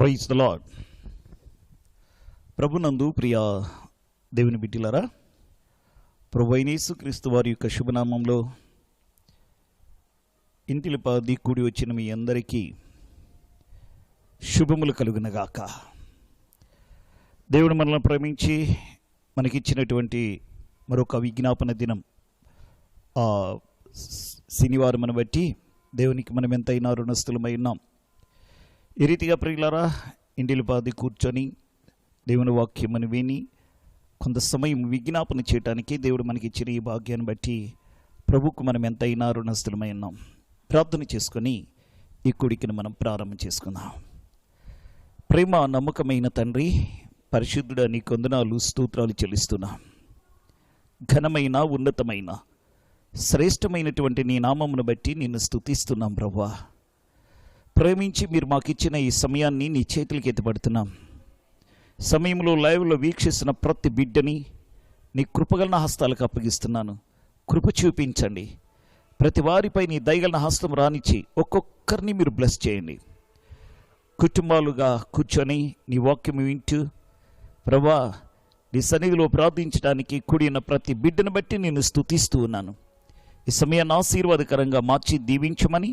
Praise the lord. ప్రభునందు ప్రియ దేవుని బిడ్డలారా, ప్రభు అయిన యేసుక్రీస్తు వారి యొక్క శుభనామంలో ఇంటిలిపాది కూడి వచ్చిన మీ అందరికీ శుభములు కలుగునగాక. దేవుడు మనల్ని ప్రేమించి మనకిచ్చినటువంటి మరొక విజ్ఞాపన దినం శనివారం బట్టి దేవునికి మనం ఎంతైనా రుణస్థులమై ఉన్నాం. ఈ రీతిగా ప్రియులారా, ఇంటిలిపాది కూర్చొని దేవుని వాక్యమని విని కొంత సమయం విజ్ఞాపన చేయడానికి దేవుడు మనకి ఇచ్చిన ఈ భాగ్యాన్ని బట్టి ప్రభువుకు మనం ఎంతైనా రుణస్థులమై ఉన్నాం. ప్రార్థన చేసుకొని ఈ కూడికను మనం ప్రారంభం చేసుకుందాం. ప్రేమ నమ్మకమైన తండ్రి, పరిశుద్ధుడా, నీ వందనాలు స్తోత్రాలు చెల్లిస్తున్నా. ఘనమైన ఉన్నతమైన శ్రేష్టమైనటువంటి నీ నామమును బట్టి నిన్ను స్తుతిస్తున్నాం ప్రభువా. ప్రేమించి మీరు మాకు ఇచ్చిన ఈ సమయాన్ని నీ చేతులకి ఎత్తిపడుతున్నాం. సమయంలో లైవ్లో వీక్షిస్తున్న ప్రతి బిడ్డని నీ కృపగలన హస్తాలకు అప్పగిస్తున్నాను. కృప చూపించండి. ప్రతి వారిపై నీ దయగలన హస్తం రానిచ్చి ఒక్కొక్కరిని మీరు బ్లెస్ చేయండి. కుటుంబాలుగా కూర్చొని నీ వాక్యం వింటూ ప్రభువా నీ సన్నిధిలో ప్రార్థించడానికి కూడిన ప్రతి బిడ్డను బట్టి నేను స్తుతిస్తూ ఉన్నాను. ఈ సమయాన్ని ఆశీర్వాదకరంగా మార్చి దీవించమని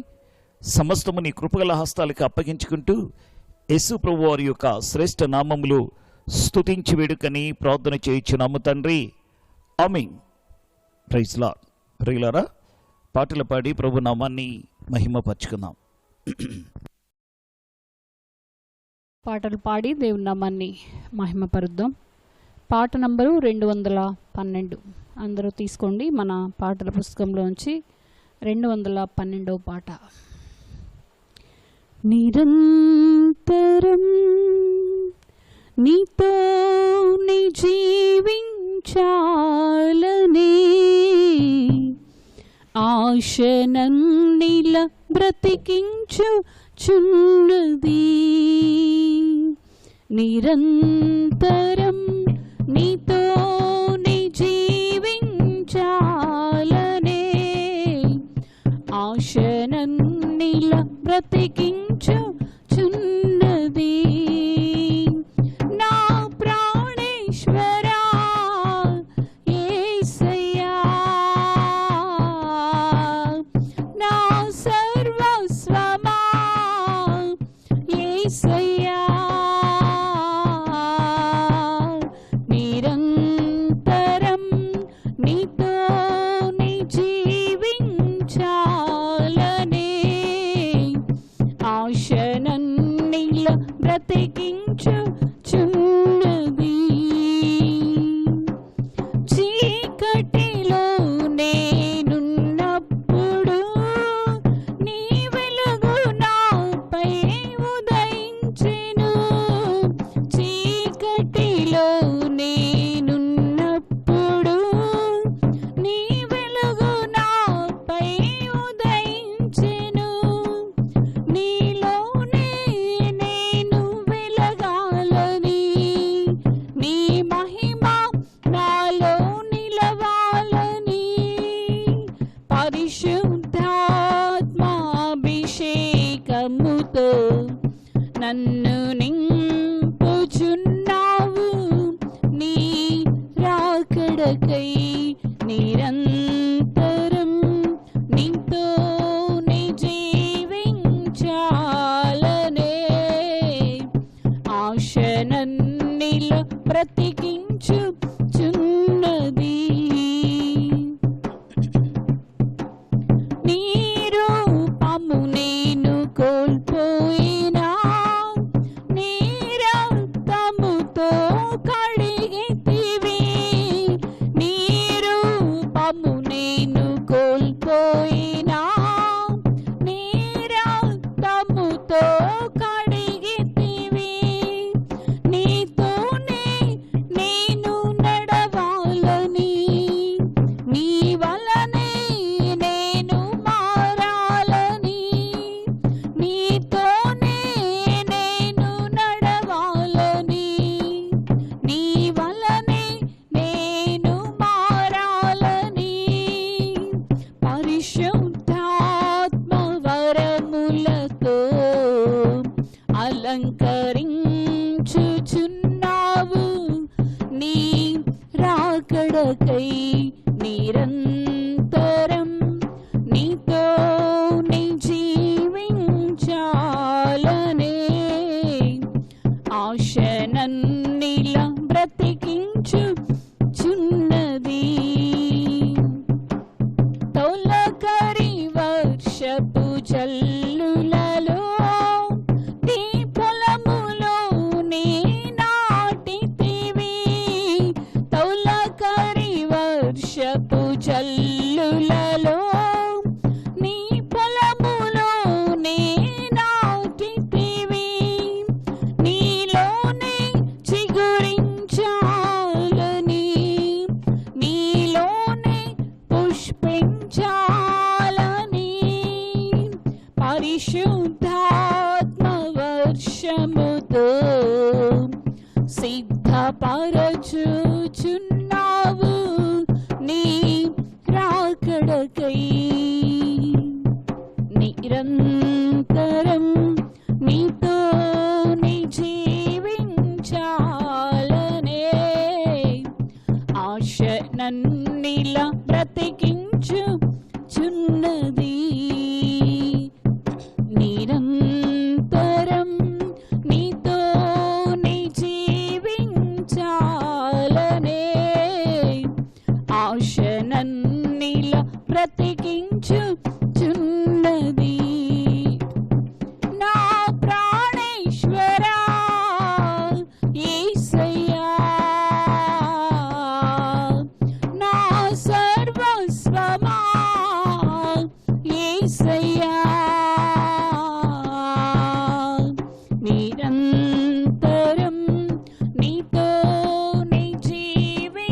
సమస్తము నీ కృపగల హస్తాలకు అప్పగించుకుంటూ యేసు ప్రభు వారి యొక్క శ్రేష్ఠ నామములు స్తుతించి వేడుకని ప్రార్థన చేయించున్నాము తండ్రి, ఆమేన్. Praise lord. ప్రియులారా, పాటలు పాడి ప్రభు నామాన్ని మహిమపరచుకుందాం. పాటలు పాడి దేవుని నామాన్ని మహిమపరుద్దాం. పాట నంబరు 212. అందరూ తీసుకోండి మన పాటల పుస్తకంలోంచి 212వ పాట. నిరంతరం నీతోనే జీవించాలనే ఆశనన్నిల బ్రతికించుచున్నది. నిరంతరం నీతోనే జీవించాలనే ఆశనన్నిల బ్రతికించుచున్నది. నా ప్రాణేశ్వరా యేసయ్యా, నా సర్వస్వమా యేసయ్యా, నిరంతరం నీతోనే జీవించాలనే ఆశనన్నిల బ్రతికించుచున్నది. చీకటిలో నేనున్నప్పుడు నీ వెలుగు నాపై ఉదయించెను. చీకటిలో నేనున్నప్పుడు నీ వెలుగు నాపై ఉదయించెను. నీలోనే నేను వెలగాలని, నీ మహిమ నాలో నిలవాలని, పరిశుద్ధాత్మాభిషేకముతో నన్ను నింపుచున్నావు. నీ రాకడకై నిరంతరం నీతోనే జీవించాలనే ఆశనన్నిల బ్రతికించుచున్నది. నీ రూపము నేను కోల్పోయినా నీ రక్తముతో కడిగితివి. నీ రూపము నేను కోల్పోయినా నీ రక్తముతో కడిగితివి. నీతోనే తొలకరించుచున్నావు నీ రాకడకై నిరంతరం నీతో నీ జీవించాలనే ఆశనన్నిలా బ్రతికించుచున్నది తొలకరి వర్షపు జల్లులలో నీ పొలములో నీ నాటితివి తొలకరి వర్షపు జల్లులలో నీ పొలములో నీ నాటితివి నీలోనే చిగురించాలని నీలోనే పుష్పించాలని పరిశుద్ధాత్మ వర్షముతో సిద్ధపరచుచున్నావు నీ రాకడకై నిరంతరం నీతో నీ జీవించాలనే ఆశ నన్నిలా బ్రతికించుచున్నది నిరంతరం నీతో నీ జీవించాలనే ఆశ నన్నిలా బ్రతికించుచున్నది నా ప్రాణేశ్వరా యేసయ్యా నా సర్వస్వమా యేసయ్యా నిరంతరం నీతో నీ జీవించాలనే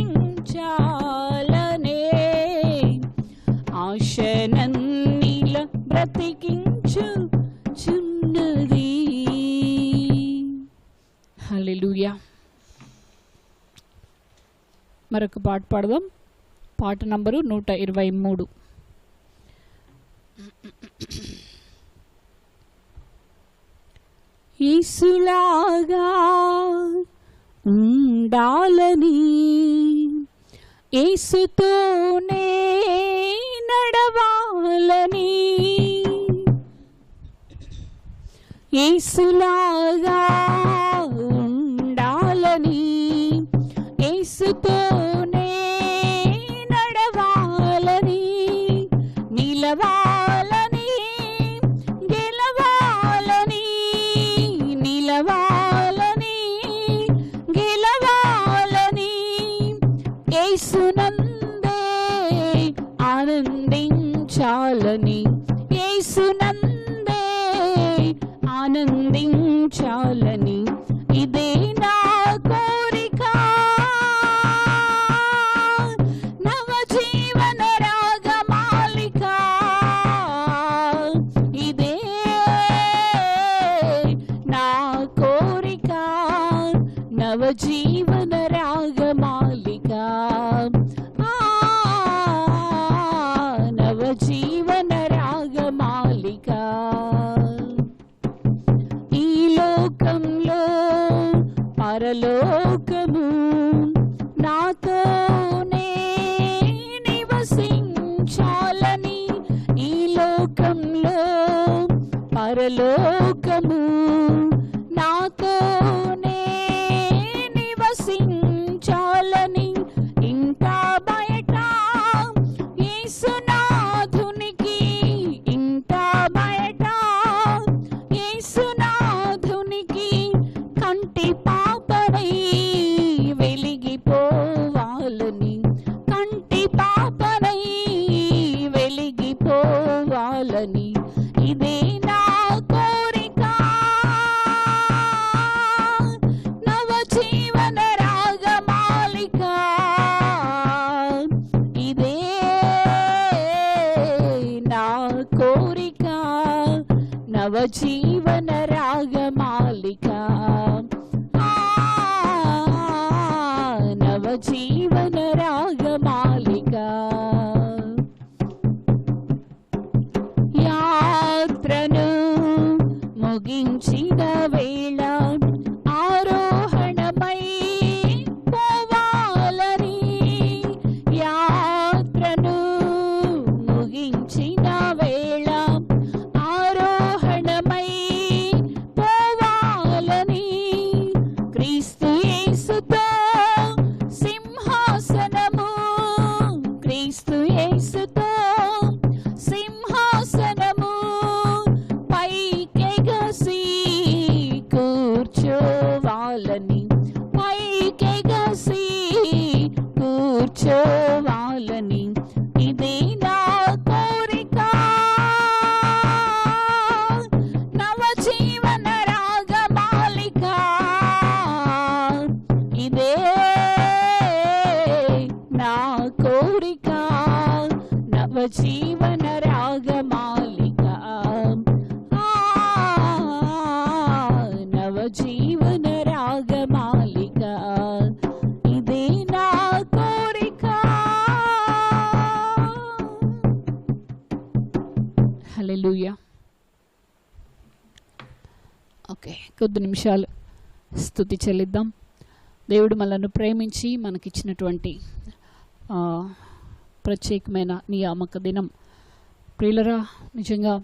ఆశనన్నిలా బ్రతికించుచున్నది హల్లెలూయా. మరొక పాట పాడదాం. పాట నంబరు 123. యేసులాగా ఉండాలని యేసుతోనే నడవాలని యేసులాగా ఉండాలని యేసుతోనే నడవాలని నిలవాలని గెలవాలని నిలవాలని గెలవాలని యేసునందే ఆనందించాలని యేసునందే ఆనందించాలని ఇదే నా కోరిక నవజీవన రాగమాలిక ఇదే నా కోరిక నవజీవన రాగమాలిక నవజీవన రాగమాలిక ఈ లోకంలో పరలోకము నాతోనే నివసించాలని ఈ లోకంలో పరలోకము నాతోనే నివసించాలని ఇంకా బయట యేసునాథునికి ఇంకా బయట యేసునాథునికి కంటి పాపనై వెలిగిపోవాలని కంటి పాపనై వెలిగిపోవాలని ఇదే నా కోరిక నవజీవన రాగమాలిక ఇదే నా కోరిక నవజీవన రాగమాలిక నవజీవన రాగమాలిక యాత్రను ముగించిన వేళ కూర్చోవాలని పైకెగసి కూర్చోవాలని ఇది నా కోరిక. నవజీవన రాగమాలిక ఇదే నా కోరిక. నవజీవన రాగమాలిక నవజీవన రాగమాలిక ఇదే నా కోరిక. హల్లెలూయా. ఓకే, కొద్ది నిమిషాలు స్తుతి చెల్లిద్దాం. దేవుడు మనల్ని ప్రేమించి మనకిచ్చినటువంటి ప్రత్యేకమైన నియామక దినం. ప్రియులరా, నిజంగా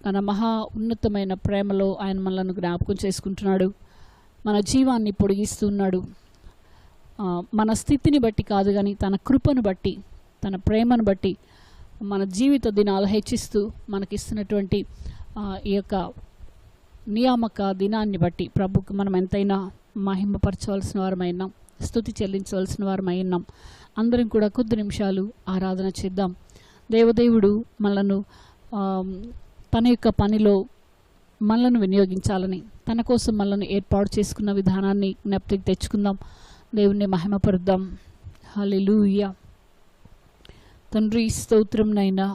తన మహా ఉన్నతమైన ప్రేమలో ఆయన మనల్ని జ్ఞాపకం చేసుకుంటున్నాడు. మన జీవాన్ని పొడిగిస్తున్నాడు. మన స్థితిని బట్టి కాదు కానీ తన కృపను బట్టి, తన ప్రేమను బట్టి మన జీవిత దినాలు హెచ్చిస్తూ మనకిస్తున్నటువంటి ఈ యొక్క నియామక దినాన్ని బట్టి ప్రభుకు మనం ఎంతైనా మహిమపరచవలసిన వారమైనాం, స్తుతి చెల్లించవలసిన వారమైనాం. అందరం కూడా కొద్ది నిమిషాలు ఆరాధన చేద్దాం. దేవదేవుడు మనలను తన యొక్క పనిలో మనలను వినియోగించాలని, తన కోసం మనల్ని ఏర్పాటు చేసుకున్న విధానాన్ని జ్ఞప్తికి తెచ్చుకుందాం. దేవుణ్ణి మహిమపరుద్దాం. హల్లెలూయా. తండ్రి, స్తోత్రం నైనా,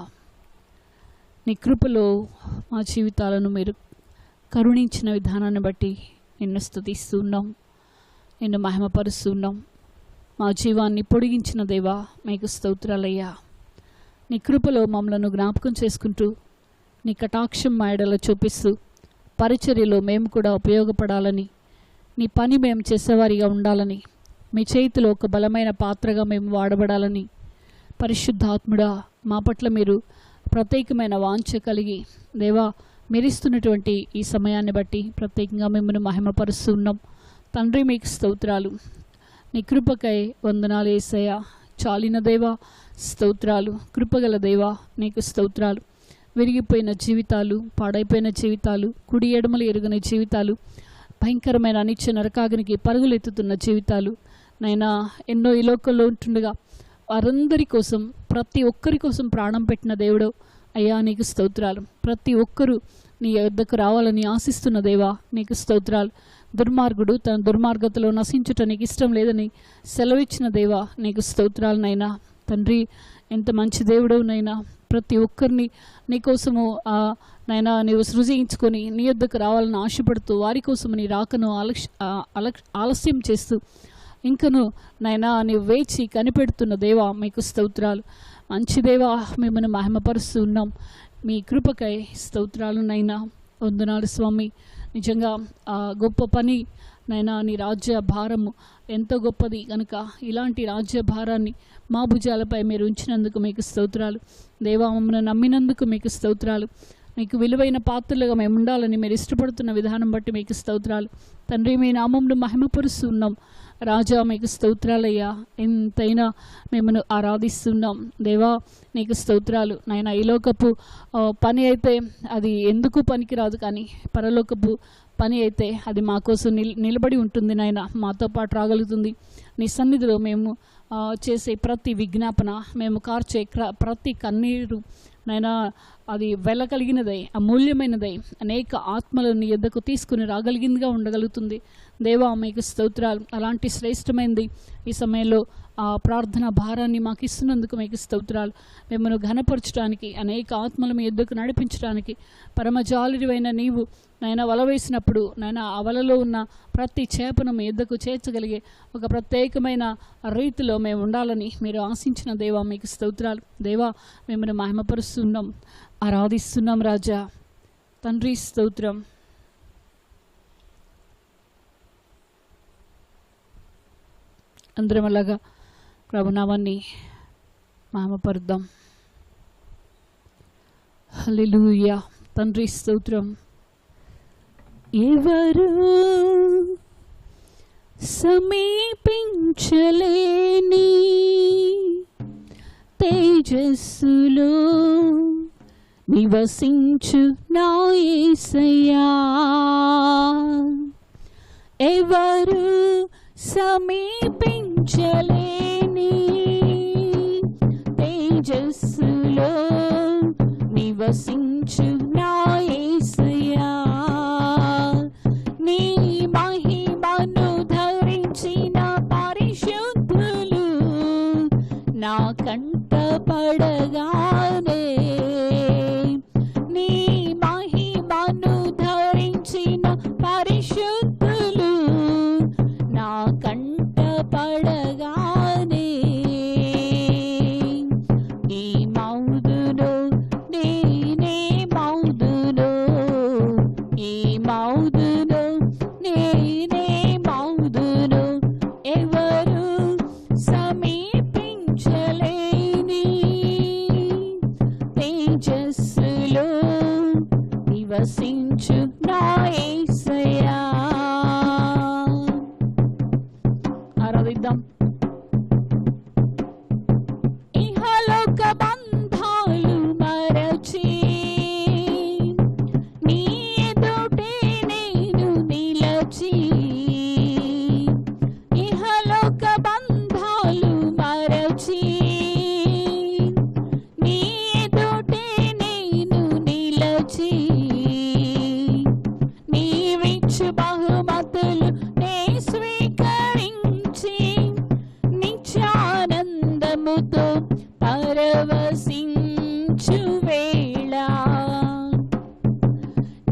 నీ కృపలో మా జీవితాలను మీరు కరుణించిన విధానాన్ని బట్టి నిన్ను స్తుతిస్తున్నాం, నిన్ను మహిమపరుస్తున్నాం. మా జీవాన్ని పొడిగించిన దేవా మీకు స్తోత్రాలయ్యా. నీ కృపలో మమ్మలను జ్ఞాపకం చేసుకుంటూ నీ కటాక్షం మాయడలో చూపిస్తూ పరిచర్యలో మేము కూడా ఉపయోగపడాలని, నీ పని మేము చేసేవారిగా ఉండాలని, మీ చేతిలో ఒక బలమైన పాత్రగా మేము వాడబడాలని పరిశుద్ధాత్ముడా మా పట్ల మీరు ప్రత్యేకమైన వాంఛ కలిగి దేవా మీరిస్తున్నటువంటి ఈ సమయాన్ని బట్టి ప్రత్యేకంగా మిమ్మల్ని మహిమపరుస్తున్నాం. తండ్రి మీకు స్తోత్రాలు. నీ కృపకై వందనాలు యేసయ్యా. చాలిన దేవా స్తోత్రాలు. కృపగల దేవా నీకు స్తోత్రాలు. విరిగిపోయిన జీవితాలు, పాడైపోయిన జీవితాలు, కుడి ఎడమలు ఎరుగని జీవితాలు, భయంకరమైన అనిత్య నరకాగ్నికి పరుగులు ఎత్తుతున్న జీవితాలు నైనా ఎన్నో ఈ లోకంలో ఉంటుండగా వారందరి కోసం, ప్రతి ఒక్కరి కోసం ప్రాణం పెట్టిన దేవుడు అయ్యా నీకు స్తోత్రాలు. ప్రతి ఒక్కరూ నీ యొద్దకు రావాలని ఆశిస్తున్న దేవా నీకు స్తోత్రాలు. దుర్మార్గుడు తన దుర్మార్గతలో నశించుట నీకు ఇష్టం లేదని సెలవిచ్చిన దేవా నీకు స్తోత్రాలనైనా. తండ్రి, ఎంత మంచి దేవుడవు నైనా. ప్రతి ఒక్కరిని నీకోసము నైనా నీవు సృజించుకొని నీ యొద్దకు రావాలని ఆశపడుతూ వారి కోసము నీ రాకను ఆలస్యం చేస్తూ ఇంకను నైనా నీవు వేచి కనిపెడుతున్న దేవా మీకు స్తోత్రాలు. మంచి దేవా మిమ్మల్ని మహిమపరుస్తూ ఉన్నాం. మీ కృపకై స్తోత్రాలు నైనా. వందనాలు స్వామి. నిజంగా గొప్ప పని నైనా, నీ రాజ్య భారము ఎంతో గొప్పది కనుక ఇలాంటి రాజ్య భారాన్ని మా భుజాలపై మీరు ఉంచినందుకు మీకు స్తోత్రాలు దేవా. మమ్మల్ని నమ్మినందుకు మీకు స్తోత్రాలు. మీకు విలువైన పాత్రలుగా మేము ఉండాలని మీరు ఇష్టపడుతున్న విధానం బట్టి మీకు స్తోత్రాలు తండ్రి. మీ నామమును మహిమపరుస్తున్నాం రాజా, మీకు స్తోత్రాలయ్యా. ఎంతైనా మిమ్మల్ని ఆరాధిస్తున్నాం దేవా, నీకు స్తోత్రాలు నాయన. ఈ లోకపు పని అయితే అది ఎందుకు పనికిరాదు, కానీ పరలోకపు పని అయితే అది మా కోసం నిలబడి ఉంటుంది నాయన, మాతో పాటు రాగలుగుతుంది. నీ సన్నిధిలో మేము చేసే ప్రతి విజ్ఞాపన, మేము కార్చే ప్రతి కన్నీరు నైనా అది వెళ్ళగలిగినదై, అమూల్యమైనదై, అనేక ఆత్మలను నీ యొద్దకు తీసుకుని రాగలిగిందిగా ఉండగలుగుతుంది దేవా. మీకు స్తోత్రాలు. అలాంటి శ్రేష్టమైనది ఈ సమయంలో ఆ ప్రార్థన భారాన్ని మాకు ఇస్తున్నందుకు మీకు స్తోత్రాలు. మిమ్మల్ని ఘనపరచడానికి, అనేక ఆత్మలు మీ యొద్దకు నడిపించడానికి పరమజాలుడివైన నీవు నాయన వల వేసినప్పుడు నాయన ఆ వలలో ఉన్న ప్రతి చేపను మీ యొద్దకు చేర్చగలిగే ఒక ప్రత్యేకమైన రీతిలో మేము ఉండాలని మీరు ఆశించిన దేవా మీకు స్తోత్రాలు దేవా. మిమ్మల్ని మహిమపరుస్తున్నాం, ఆరాధిస్తున్నాం రాజా. తండ్రి స్తోత్రం. అందరం అలాగా ప్రభునామాన్ని మహిమపరుద్దాం. హల్లెలూయా. తండ్రి స్తోత్రం. ఎవరు సమీపించలేని తేజస్సులో నివసించు నా యేసయ్యా, ఎవరు సమీపించలేని తేజస్సులో నివసించు నా యేసయ్యా, నీ మహిమను ధరించిన పరిశుద్ధులు నా కంట పడగానే, నీ మహిమను ధరించిన పరిశుద్ధులు నా కంట పడగానే, ఈ మౌదును నేనే మౌదును, ఈ మౌదును నేనే మౌదును, ఎవరు సమీపించలేని తేజస్సులో నివసించు నా యేసయ్యా. ఆరాధిద్దాం. ఇహలోక బంధాలు మరచి నీ ఎదుటే నేను నిలచి, ఇహలోక బంధాలు మరచి నీ ఎదుటే నేను నిలచి, నీవిచ్చు బహుమతులు నే స్వీకరించి నిత్యానందముతో పరవశించు వేళ,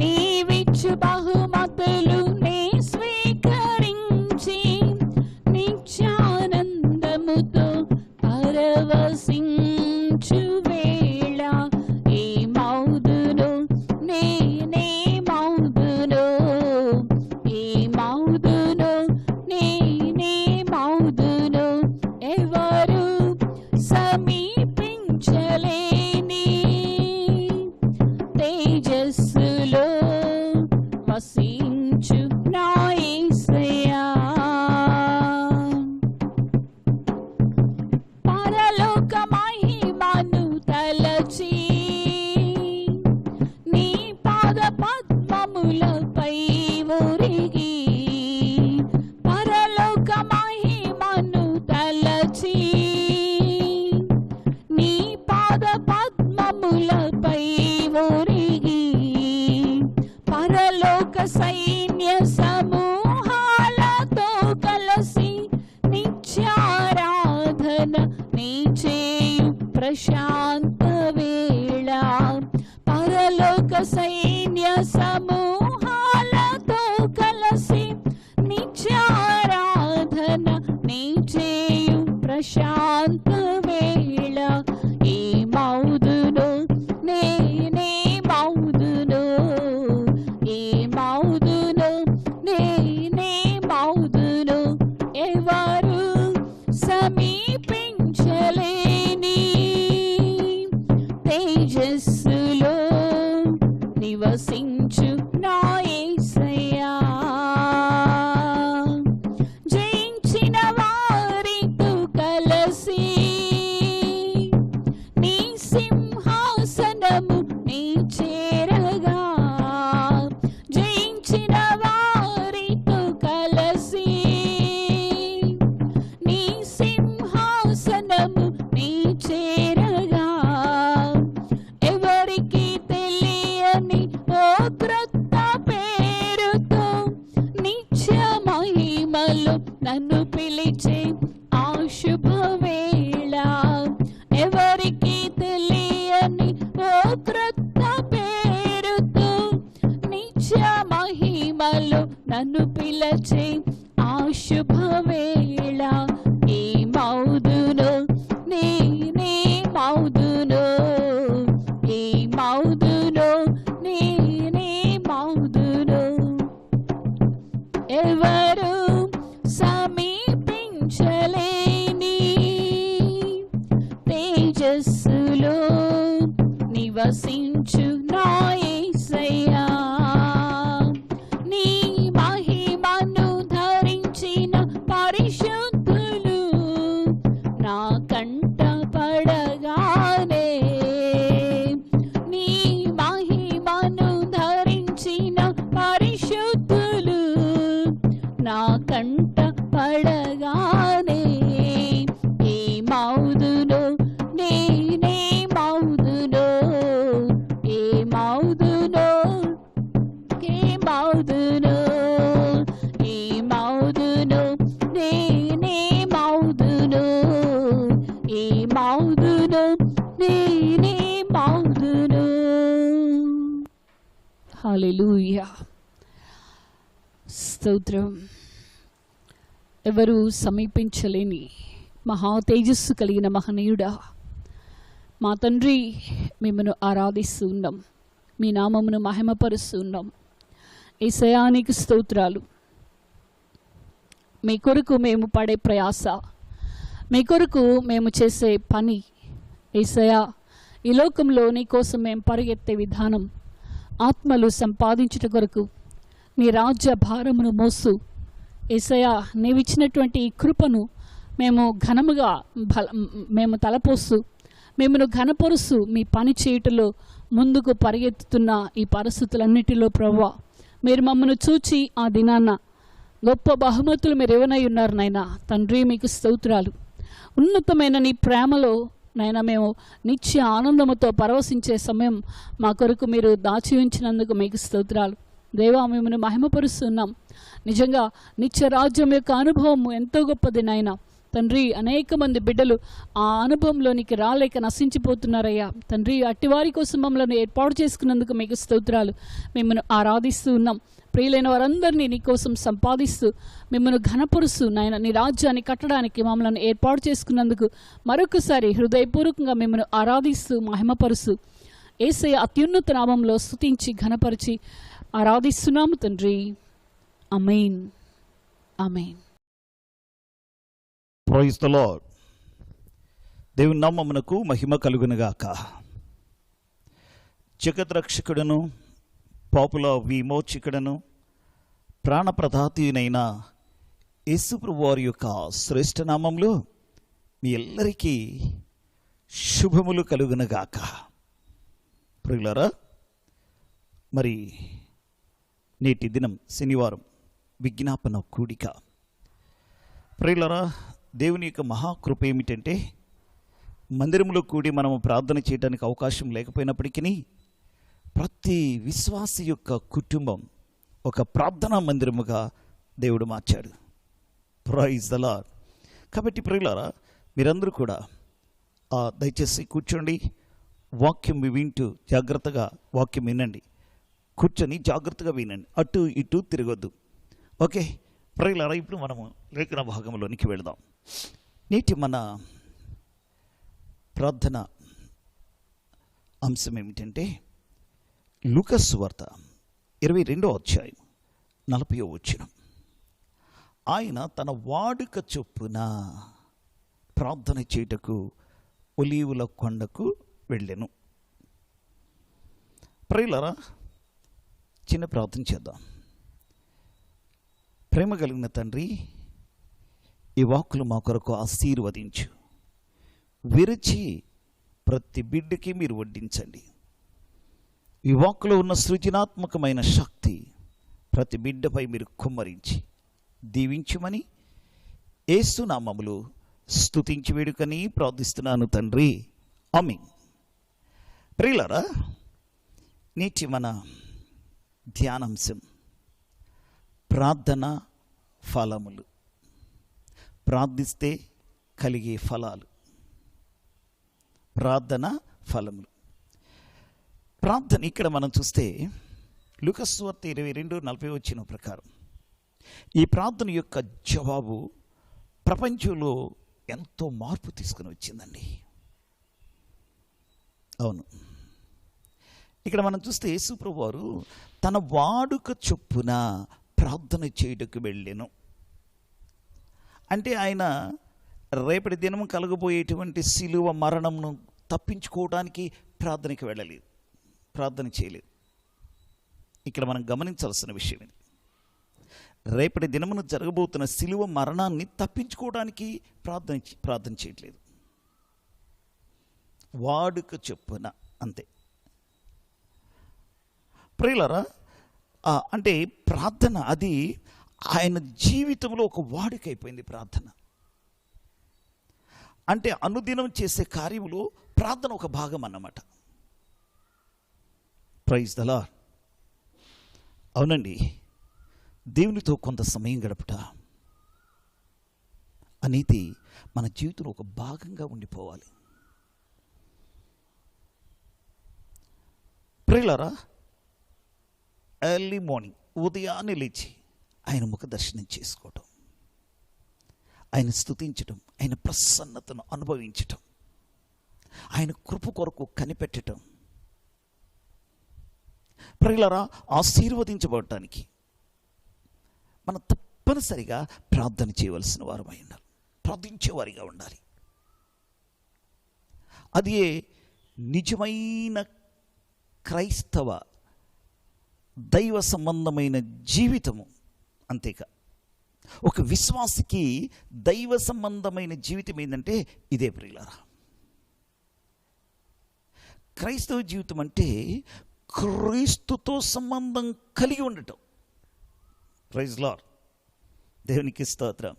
నీవిచ్చు బహుమతులు నే స్వీకరించి నిత్యానందముతో పరవశించు వేళ, ఈ మౌదును నేనే మౌదును, ఈ మౌదును నేనే మౌదును, ఎవరు సమీపించలేని తేజస్సులో వసించు నా యేసయ్యా. పరలోక మహిమను తలచి నీ పాద పద్మములపై ఒరిగి, పరలోక మహిమను తలచి నీ పాద పద్మములపై ఒరిగి, పరలోక సైన్య సమూహాలతో కలసి నిత్యారాధన నీ చేయు ప్రశాంత వేళ, పరలోక సైన్య సమూహాలతో కలసి నిత్యారాధన నీ చేయు ప్రశాంత వేళ, ఈ మౌదును నేనే మౌదును, ఈ మౌదును నేనే మౌదును, ఎవరు సమీపించలేని తేజస్సులో నివసించు నా యేసయ్యా. జయించిన వారితో కలసి నీ సింహాసనము నీ చేరగా, జయించిన వారితో కలసి నీ సింహాసనము నీ చేరగా, ఎవరికి తెలియని ఓ క్రొత్త పేరుతో నిత్య మహిమలో నన్ను పిలిచే ఆ శుభవేళ, ఎవరికి తెలియని ఓ క్రొత్త పేరుతో నిత్య మహిమలో నన్ను పిలిచే ఆ శుభవేళ, ఈ మౌదును నేనే మౌదును, ఈ మౌదును నేనే మౌదును, ఎవరు సమీపించలేని తేజస్సులో నివసించు నా యేసయ్యా, నీ మహిమను ధరించిన పరిశుద్ధులు నా కంట పడగానే, నీ మహిమను ధరించిన పరిశుద్ధులు నా కంట పడగానే ఏమౌదును నేనేమౌదును ఏమౌదును ఏమౌదును ఏమౌదును నేనేమౌదును ఏమౌదును నేనేమౌదును. హల్లెలూయా, స్తోత్రం. ఎవరు సమీపించలేని మహా తేజస్సు కలిగిన మహనీయుడా, మా తండ్రి, మిమ్మను ఆరాధిస్తూ ఉన్నాం, మీ నామమును మహిమపరుస్తూ ఉన్నాం. యేసయ్యా నీకు స్తోత్రాలు. మీ కొరకు మేము పడే ప్రయాస, మీ కొరకు మేము చేసే పని, యేసయ్యా ఈ లోకంలో నీ కోసం మేము పరిగెత్తే విధానం, ఆత్మలు సంపాదించుట కొరకు నీ రాజ్య భారమును మోస్తూ యేసయ్యా నీవిచ్చినటువంటి ఈ కృపను మేము ఘనముగా మేము తలపోస్తూ మిమ్మను ఘనపరుస్తూ మీ పని చేయుటలో ముందుకు పరిగెత్తుతున్న ఈ పరిస్థితులన్నిటిలో ప్రభువా, మీరు మమ్మను చూచి ఆ దినాన గొప్ప బహుమతులు మీరు ఇవ్వనై ఉన్నారు నాయనా. తండ్రి మీకు స్తోత్రాలు. ఉన్నతమైన నీ ప్రేమలో నాయనా మేము నిత్య ఆనందముతో పరవశించే సమయం మా కొరకు మీరు దాచి ఉంచినందుకు మీకు స్తోత్రాలు. దేవా, మిమ్మల్ని మహిమపరుస్తున్నాం. నిజంగా నిత్య రాజ్యం యొక్క అనుభవం ఎంతో గొప్పది నాయనా. తండ్రి, అనేక మంది బిడ్డలు ఆ అనుభవంలోనికి రాలేక నశించిపోతున్నారయ్యా. తండ్రి, అట్టివారి కోసం మమ్మల్ని ఏర్పాటు చేసుకున్నందుకు మీకు స్తోత్రాలు. మిమ్మల్ని ఆరాధిస్తూ ఉన్నాం. ప్రియులైన వారందరినీ నీ కోసం సంపాదిస్తూ మిమ్మల్ని ఘనపరుస్తూ నాయన నీ రాజ్యాన్ని కట్టడానికి మమ్మల్ని ఏర్పాటు చేసుకున్నందుకు మరొకసారి హృదయపూర్వకంగా మిమ్మల్ని ఆరాధిస్తూ మహిమపరుస్తూ యేసయ్య అత్యున్నత నామంలో స్తుతించి ఘనపరిచి ఆరాధిస్తున్నాము తండ్రి. ఆమేన్, ఆమేన్. Praise the Lord. దేవుని నామమునకు మహిమ కలుగునుగాక. జగద్రక్షకుడును పాపుల విమోచకుడును ప్రాణప్రదాతీయునైన యేసుప్రభు వారి యొక్క శ్రేష్ఠ నామంలో మీ అందరికీ శుభములు కలుగునుగాక. ప్రియులారా, మరి నేటి దినం శనివారం విజ్ఞాపన కూడిక. ప్రియులారా, దేవుని యొక్క మహాకృప ఏమిటంటే మందిరంలో కూడి మనము ప్రార్థన చేయడానికి అవకాశం లేకపోయినప్పటికీ ప్రతి విశ్వాసి యొక్క కుటుంబం ఒక ప్రార్థనా మందిరముగా దేవుడు మార్చాడు. Praise the Lord. కాబట్టి ప్రియులారా, మీరందరూ కూడా దయచేసి కూర్చోండి. వాక్యం వింటూ జాగ్రత్తగా వాక్యం వినండి. కూర్చొని జాగ్రత్తగా వినండి, అటు ఇటు తిరగొద్దు. ఓకే ప్రియులారా, ఇప్పుడు మనము లేఖన భాగంలోనికి వెళదాం. నేటి మన ప్రార్థన అంశం ఏమిటంటే లూకా సువార్త 22వ అధ్యాయం 40వ వచనం. ఆయన తన వాడుక చొప్పున ప్రార్థన చేయుటకు ఒలీవుల కొండకు వెళ్ళెను. ప్రియులారా, చిన్న ప్రార్థన చేద్దాం. ప్రేమ కలిగిన తండ్రి, ఈ వాక్కులు మా కొరకు ఆశీర్వదించు. విరిచి ప్రతి బిడ్డకి మీరు వడ్డించండి. ఈ వాక్కులో ఉన్న సృజనాత్మకమైన శక్తి ప్రతి బిడ్డపై మీరు కుమ్మరించి దీవించుమని యేసు నామములో స్తుతించి వేడుకని ప్రార్థిస్తున్నాను తండ్రి. ఆమేన్. ప్రియులారా, నేటి మన ధ్యానాంశం ప్రార్థన ఫలములు. ప్రార్థిస్తే కలిగే ఫలాలు. ప్రార్థన ఫలములు. ప్రార్థన ఇక్కడ మనం చూస్తే లూకా సువార్త 22:40 వచ్చిన ప్రకారం ఈ ప్రార్థన యొక్క జవాబు ప్రపంచంలో ఎంతో మార్పు తీసుకుని వచ్చిందండి. అవును, ఇక్కడ మనం చూస్తే యేసుప్రభు వారు తన వాడుక చొప్పున ప్రార్థన చేయుటకు వెళ్ళెను. అంటే ఆయన రేపటి దినం కలగబోయేటువంటి శిలువ మరణంను తప్పించుకోవడానికి ప్రార్థనకి వెళ్ళలేదు, ప్రార్థన చేయలేదు. ఇక్కడ మనం గమనించాల్సిన విషయం ఇది. రేపటి దినమును జరగబోతున్న శిలువ మరణాన్ని తప్పించుకోవడానికి ప్రార్థన చేయట్లేదు. వాడుక చొప్పున అంతే. ప్రియులారా, అంటే ప్రార్థన అది ఆయన జీవితంలో ఒక వాడుకైపోయింది ప్రార్థన. అంటే అనుదినం చేసే కార్యములో ప్రార్థన ఒక భాగం అన్నమాట. Praise the Lord. అవునండి, దేవునితో కొంత సమయం గడుపుట అనేది మన జీవితంలో ఒక భాగంగా ఉండిపోవాలి. ప్రియులారా, ఎర్లీ మార్నింగ్ ఉదయాన్నే లేచి ఆయన ముఖ దర్శనం చేసుకోవటం, ఆయన స్తుతించటం, ఆయన ప్రసన్నతను అనుభవించటం, ఆయన కృప కొరకు కనిపెట్టడం, ప్రియులారా ఆశీర్వదించబడటానికి మనం తప్పనిసరిగా ప్రార్థన చేయవలసిన వారమై ఉండాలి, ప్రార్థించేవారిగా ఉండాలి. అది నిజమైన క్రైస్తవ దైవ సంబంధమైన జీవితము. అంతేకా ఒక విశ్వాసికి దైవ సంబంధమైన జీవితం ఏంటంటే ఇదే ప్రియులారా. క్రైస్తవ జీవితం అంటే క్రీస్తుతో సంబంధం కలిగి ఉండటం. ప్రైజ్ లార్డ్, దేవునికి స్తోత్రం.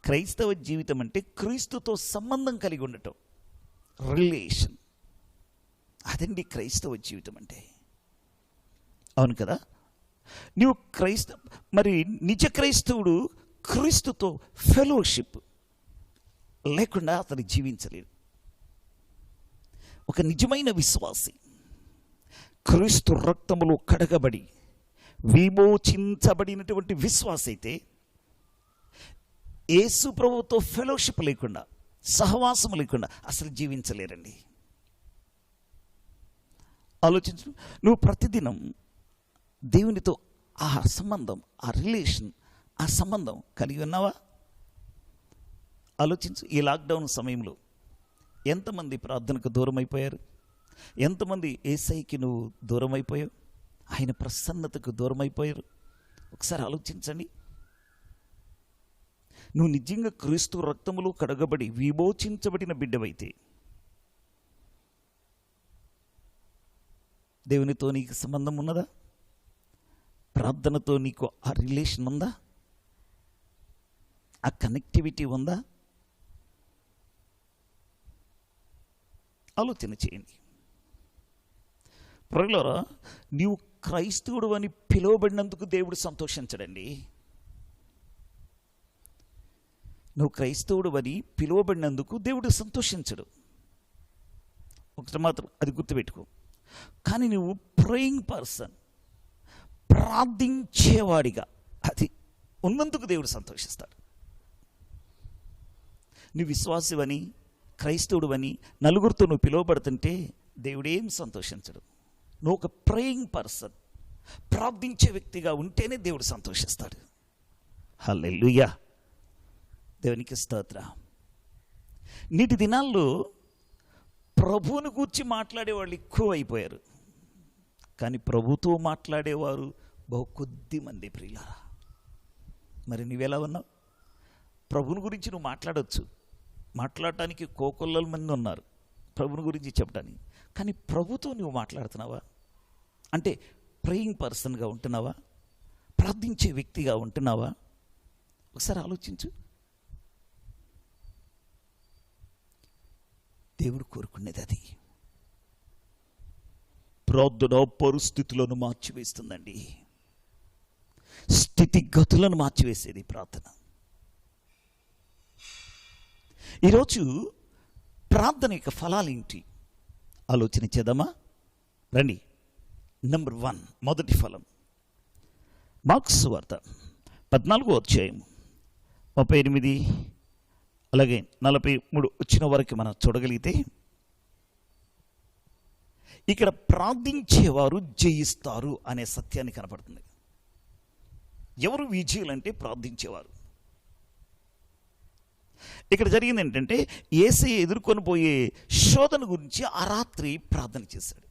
క్రైస్తవ జీవితం అంటే క్రీస్తుతో సంబంధం కలిగి ఉండటం, రిలేషన్. అదండి క్రైస్తవ జీవితం అంటే. అవును కదా. నీవు మరి నిజ క్రైస్తవుడు క్రీస్తుతో ఫెలోషిప్ లేకుండా అతను జీవించలేడు. ఒక నిజమైన విశ్వాసి క్రీస్తు రక్తములో కడగబడి విమోచించబడినటువంటి విశ్వాసి అయితే యేసు ప్రభువుతో ఫెలోషిప్ లేకుండా, సహవాసం లేకుండా అసలు జీవించలేరండి. ఆలోచించు, నువ్వు ప్రతిదినం దేవునితో ఆ సంబంధం, ఆ రిలేషన్, ఆ సంబంధం కలిగి ఉన్నావా? ఆలోచించు. ఈ లాక్డౌన్ సమయంలో ఎంతమంది ప్రార్థనకు దూరం అయిపోయారు? ఎంతమంది యేసయ్యకి నువ్వు దూరం అయిపోయావు? ఆయన ప్రసన్నతకు దూరం అయిపోయారు? ఒకసారి ఆలోచించండి. నువ్వు నిజంగా క్రీస్తు రక్తములో కడగబడి విమోచించబడిన బిడ్డవైతే దేవునితో నీకు సంబంధం ఉన్నదా? ప్రార్థనతో నీకు ఆ రిలేషన్ ఉందా? ఆ కనెక్టివిటీ ఉందా? ఆలోచన చేయండి. ప్రియులారా, నీవు క్రైస్తవుడు అని పిలువబడినందుకు దేవుడు సంతోషించడండి. నువ్వు క్రైస్తవుడు అని పిలువబడినందుకు దేవుడు సంతోషించడు. ఒకటి మాత్రం అది గుర్తుపెట్టుకో. కానీ నువ్వు ప్రేయింగ్ పర్సన్, ప్రార్థించేవాడిగా అది ఉన్నందుకు దేవుడు సంతోషిస్తాడు. నువ్వు విశ్వాసివని, క్రైస్తవుడు అని నలుగురితో నువ్వు పిలువబడుతుంటే దేవుడేం సంతోషించడు. నువ్వు ఒక ప్రేయింగ్ పర్సన్, ప్రార్థించే వ్యక్తిగా ఉంటేనే దేవుడు సంతోషిస్తాడు. హల్లెలూయా, దేవునికి స్తోత్రం. నేటి దినాల్లో ప్రభువుని గూర్చి మాట్లాడేవాళ్ళు ఎక్కువ అయిపోయారు, కానీ ప్రభుతో మాట్లాడేవారు బహు కొద్ది మంది ప్రియులారా. మరి నువ్వెలా ఉన్నావు? ప్రభుని గురించి నువ్వు మాట్లాడవచ్చు, మాట్లాడటానికి కోకొల్లల మంది ఉన్నారు ప్రభుని గురించి చెప్పడానికి, కానీ ప్రభుతో నువ్వు మాట్లాడుతున్నావా? అంటే ప్రేయింగ్ పర్సన్గా ఉంటున్నావా? ప్రార్థించే వ్యక్తిగా ఉంటున్నావా? ఒకసారి ఆలోచించు. దేవుడు కోరుకునేది అది. ప్రార్థన పరిస్థితులను మార్చివేస్తుందండి, స్థితిగతులను మార్చివేసేది ప్రార్థన. ఈరోజు ప్రార్థన యొక్క ఫలాలు ఏంటి ఆలోచన చేద్దామా? రండి. నెంబర్ 1, మొదటి ఫలం మార్క్స్ వార్త 14వ అధ్యాయం 38 అలాగే 43 వచ్చిన వరకు మనం చూడగలిగితే, ఇక్కడ ప్రార్థించేవారు జయిస్తారు అనే సత్యాన్ని కనపడుతుంది. ఎవరు విజయులంటే ప్రార్థించేవారు. ఇక్కడ జరిగింది ఏంటంటే, యేసయ్య ఎదుర్కొని పోయే శోధన గురించి ఆ రాత్రి ప్రార్థన చేశాడు.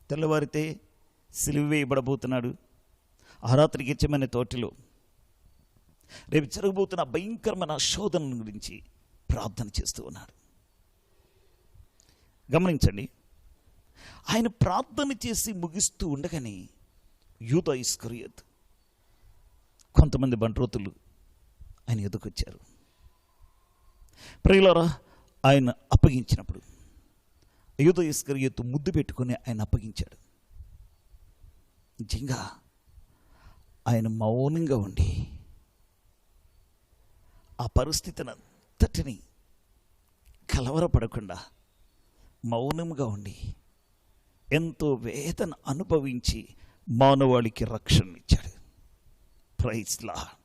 తెల్లవారితే సిలువ వేయబడబోతున్నాడు. ఆ రాత్రికి గెత్సేమనే తోటలో రేపు జరగబోతున్న భయంకరమైన శోధన గురించి ప్రార్థన చేస్తూ ఉన్నాడు. గమనించండి, ఆయన ప్రార్థన చేసి ముగిస్తూ ఉండగానే యూదా ఇస్కరియోతు, కొంతమంది బంట్రోతులు ఆయన ఎదుకొచ్చారు. ప్రియులారా, ఆయన అప్పగించినప్పుడు యూదా ఇస్కరియోతు ముద్దు పెట్టుకుని ఆయన అప్పగించాడు. నిజంగా ఆయన మౌనంగా ఉండి ఆ పరిస్థితిని అంతటిని కలవరపడకుండా మౌనంగా ఉండి ఎంతో వేదన అనుభవించి మానవాళికి రక్షణ ఇచ్చాడు. Praise Lord.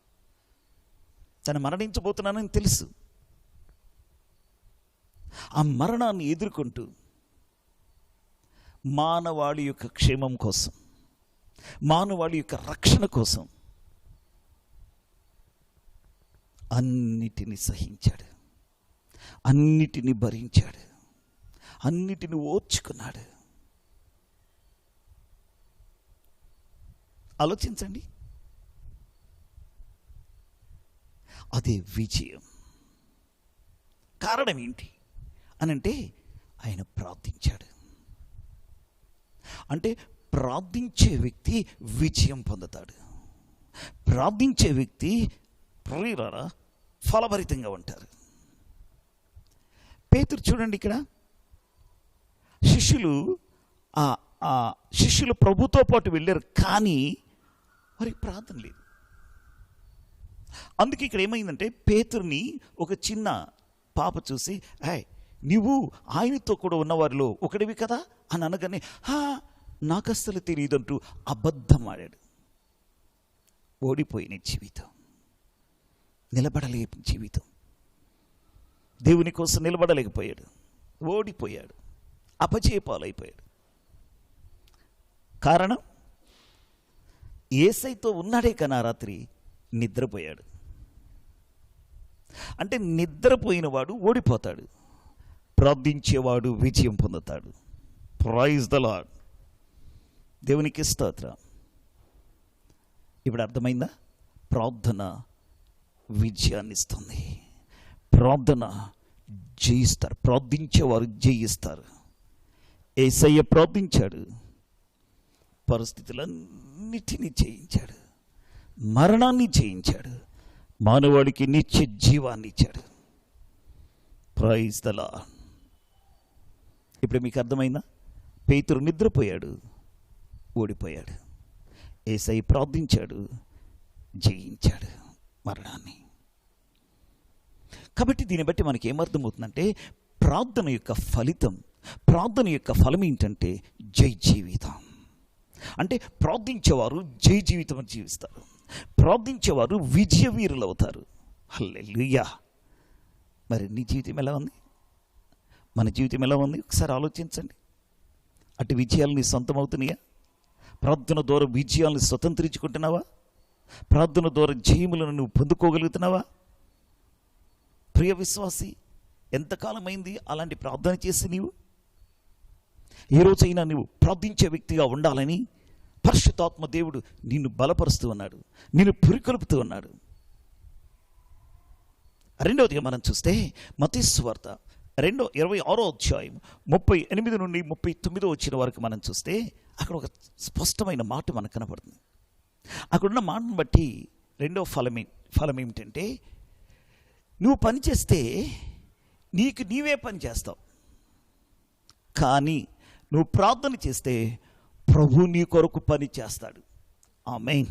తను మరణించబోతున్నానని తెలుసు. ఆ మరణాన్ని ఎదుర్కొంటూ మానవాళి యొక్క క్షేమం కోసం, మానవాళి యొక్క రక్షణ కోసం అన్నిటిని సహించాడు, అన్నిటిని భరించాడు, అన్నిటిని ఓర్చుకున్నాడు. ఆలోచించండి, అదే విజయం. కారణం ఏంటి అనంటే ఆయన ప్రార్థించాడు. అంటే ప్రార్థించే వ్యక్తి విజయం పొందుతాడు. ప్రార్థించే వ్యక్తి ప్రియులారా ఫలభరితంగా ఉంటారు. పేతురు చూడండి, ఇక్కడ శిష్యులు ప్రభుతో పాటు వెళ్ళారు, కానీ వారికి ప్రార్థన లేదు. అందుకే ఇక్కడ ఏమైందంటే పేతురుని ఒక చిన్న పాప చూసి, నీవు ఆయనతో కూడా ఉన్నవారిలో ఒకడివి కదా అని అనగానే, నాకు అస్సలు తెలియదంటూ అబద్ధం ఆడాడు. ఓడిపోయిన జీవితం, నిలబడలేని జీవితం, దేవుని కోసం నిలబడలేకపోయాడు, ఓడిపోయాడు, అపజయపాలైపోయాడు. కారణం యేసయ్యతో ఉన్నాడే కానీ ఆ రాత్రి నిద్రపోయాడు. అంటే నిద్రపోయిన వాడు ఓడిపోతాడు, ప్రార్థించేవాడు విజయం పొందుతాడు. Praise the Lord. దేవునికి స్తోత్రం. ఇప్పుడు అర్థమైందా? ప్రార్థన విజయాన్ని ఇస్తుంది. ప్రార్థన జయిస్తారు, ప్రార్థించేవారు జయిస్తారు. యేసయ్య ప్రార్థించాడు, పరిస్థితులన్నిటినీ జయించాడు, మరణాన్ని జయించాడు, మానవాడికి నిత్య జీవాన్ని ఇచ్చాడు. Praise the Lord. ఇప్పుడు మీకు అర్థమైందా? పేతురు నిద్రపోయాడు, ఓడిపోయాడు. యేసయ్య ప్రార్థించాడు, జయించాడు మరణాన్ని. కాబట్టి దీన్ని బట్టి మనకి ఏమర్థమవుతుందంటే ప్రార్థన యొక్క ఫలితం, ప్రార్థన యొక్క ఫలం ఏంటంటే జై జీవితం. అంటే ప్రార్థించేవారు జై జీవితం జీవిస్తారు, ప్రార్థించేవారు విజయ వీరులు అవుతారు. హల్లెలూయా. మరి నీ జీవితం ఎలా ఉంది? మన జీవితం ఎలా ఉంది? ఒకసారి ఆలోచించండి. అటు విజయాలు నీ సొంతం అవుతున్నాయా? ప్రార్థన ద్వారా విజయాలను స్వతంత్రించుకుంటున్నావా? ప్రార్థన ద్వారా జయములను నువ్వు పొందుకోగలుగుతున్నావా? ప్రియ విశ్వాసి, ఎంతకాలమైంది అలాంటి ప్రార్థన చేసి నీవు? ఏ రోజైనా నువ్వు ప్రార్థించే వ్యక్తిగా ఉండాలని పరిశుద్ధాత్మ దేవుడు నిన్ను బలపరుస్తూ ఉన్నాడు, నిన్ను పురికొల్పుతూ ఉన్నాడు. రెండవదిగా మనం చూస్తే మత్తయి సువార్త 26వ అధ్యాయం 38 నుండి 39 వచ్చిన వరకు మనం చూస్తే అక్కడ ఒక స్పష్టమైన మాట మనకు కనపడుతుంది. అక్కడున్న మాటను బట్టి రెండవ ఫలం ఏమిటంటే, నువ్వు పని చేస్తే నీకు నీవే పని చేస్తావు, కానీ నువ్వు ప్రార్థన చేస్తే ప్రభు నీ కొరకు పని చేస్తాడు. ఆమేన్.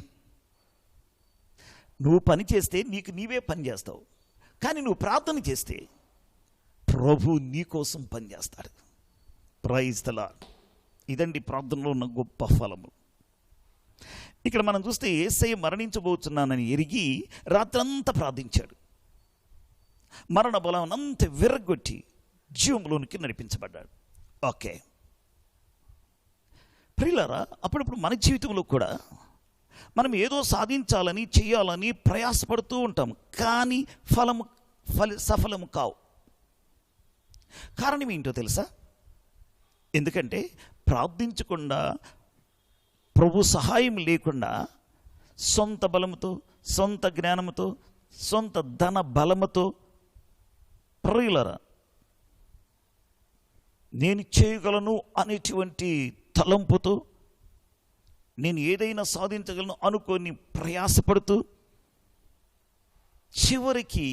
నువ్వు పని చేస్తే నీకు నీవే పని చేస్తావు, కానీ నువ్వు ప్రార్థన చేస్తే ప్రభు నీ కోసం పని చేస్తాడు. Praise the Lord. ఇదండి ప్రార్థనలో ఉన్న గొప్ప ఫలము. ఇక్కడ మనం చూస్తే యేసయ్య మరణించబోతున్నానని ఎరిగి రాత్రంతా ప్రార్థించాడు. మరణ బలం అంతా విరగొట్టి జీవంలోనికి నడిపించబడ్డాడు. ఓకే ప్రియులారా, అప్పుడప్పుడు మన జీవితంలో కూడా మనం ఏదో సాధించాలని చేయాలని ప్రయాసపడుతూ ఉంటాం, కానీ సఫలము కావు. కారణం ఏంటో తెలుసా? ఎందుకంటే ప్రార్థించకుండా, ప్రభు సహాయం లేకుండా, సొంత బలముతో, సొంత జ్ఞానముతో, సొంత ధన బలముతో, ప్రియులారా నేను చేయగలను అనేటువంటి తలంపుతో నేను ఏదైనా సాధించగలను అనుకొని ప్రయాసపడుతూ చివరికి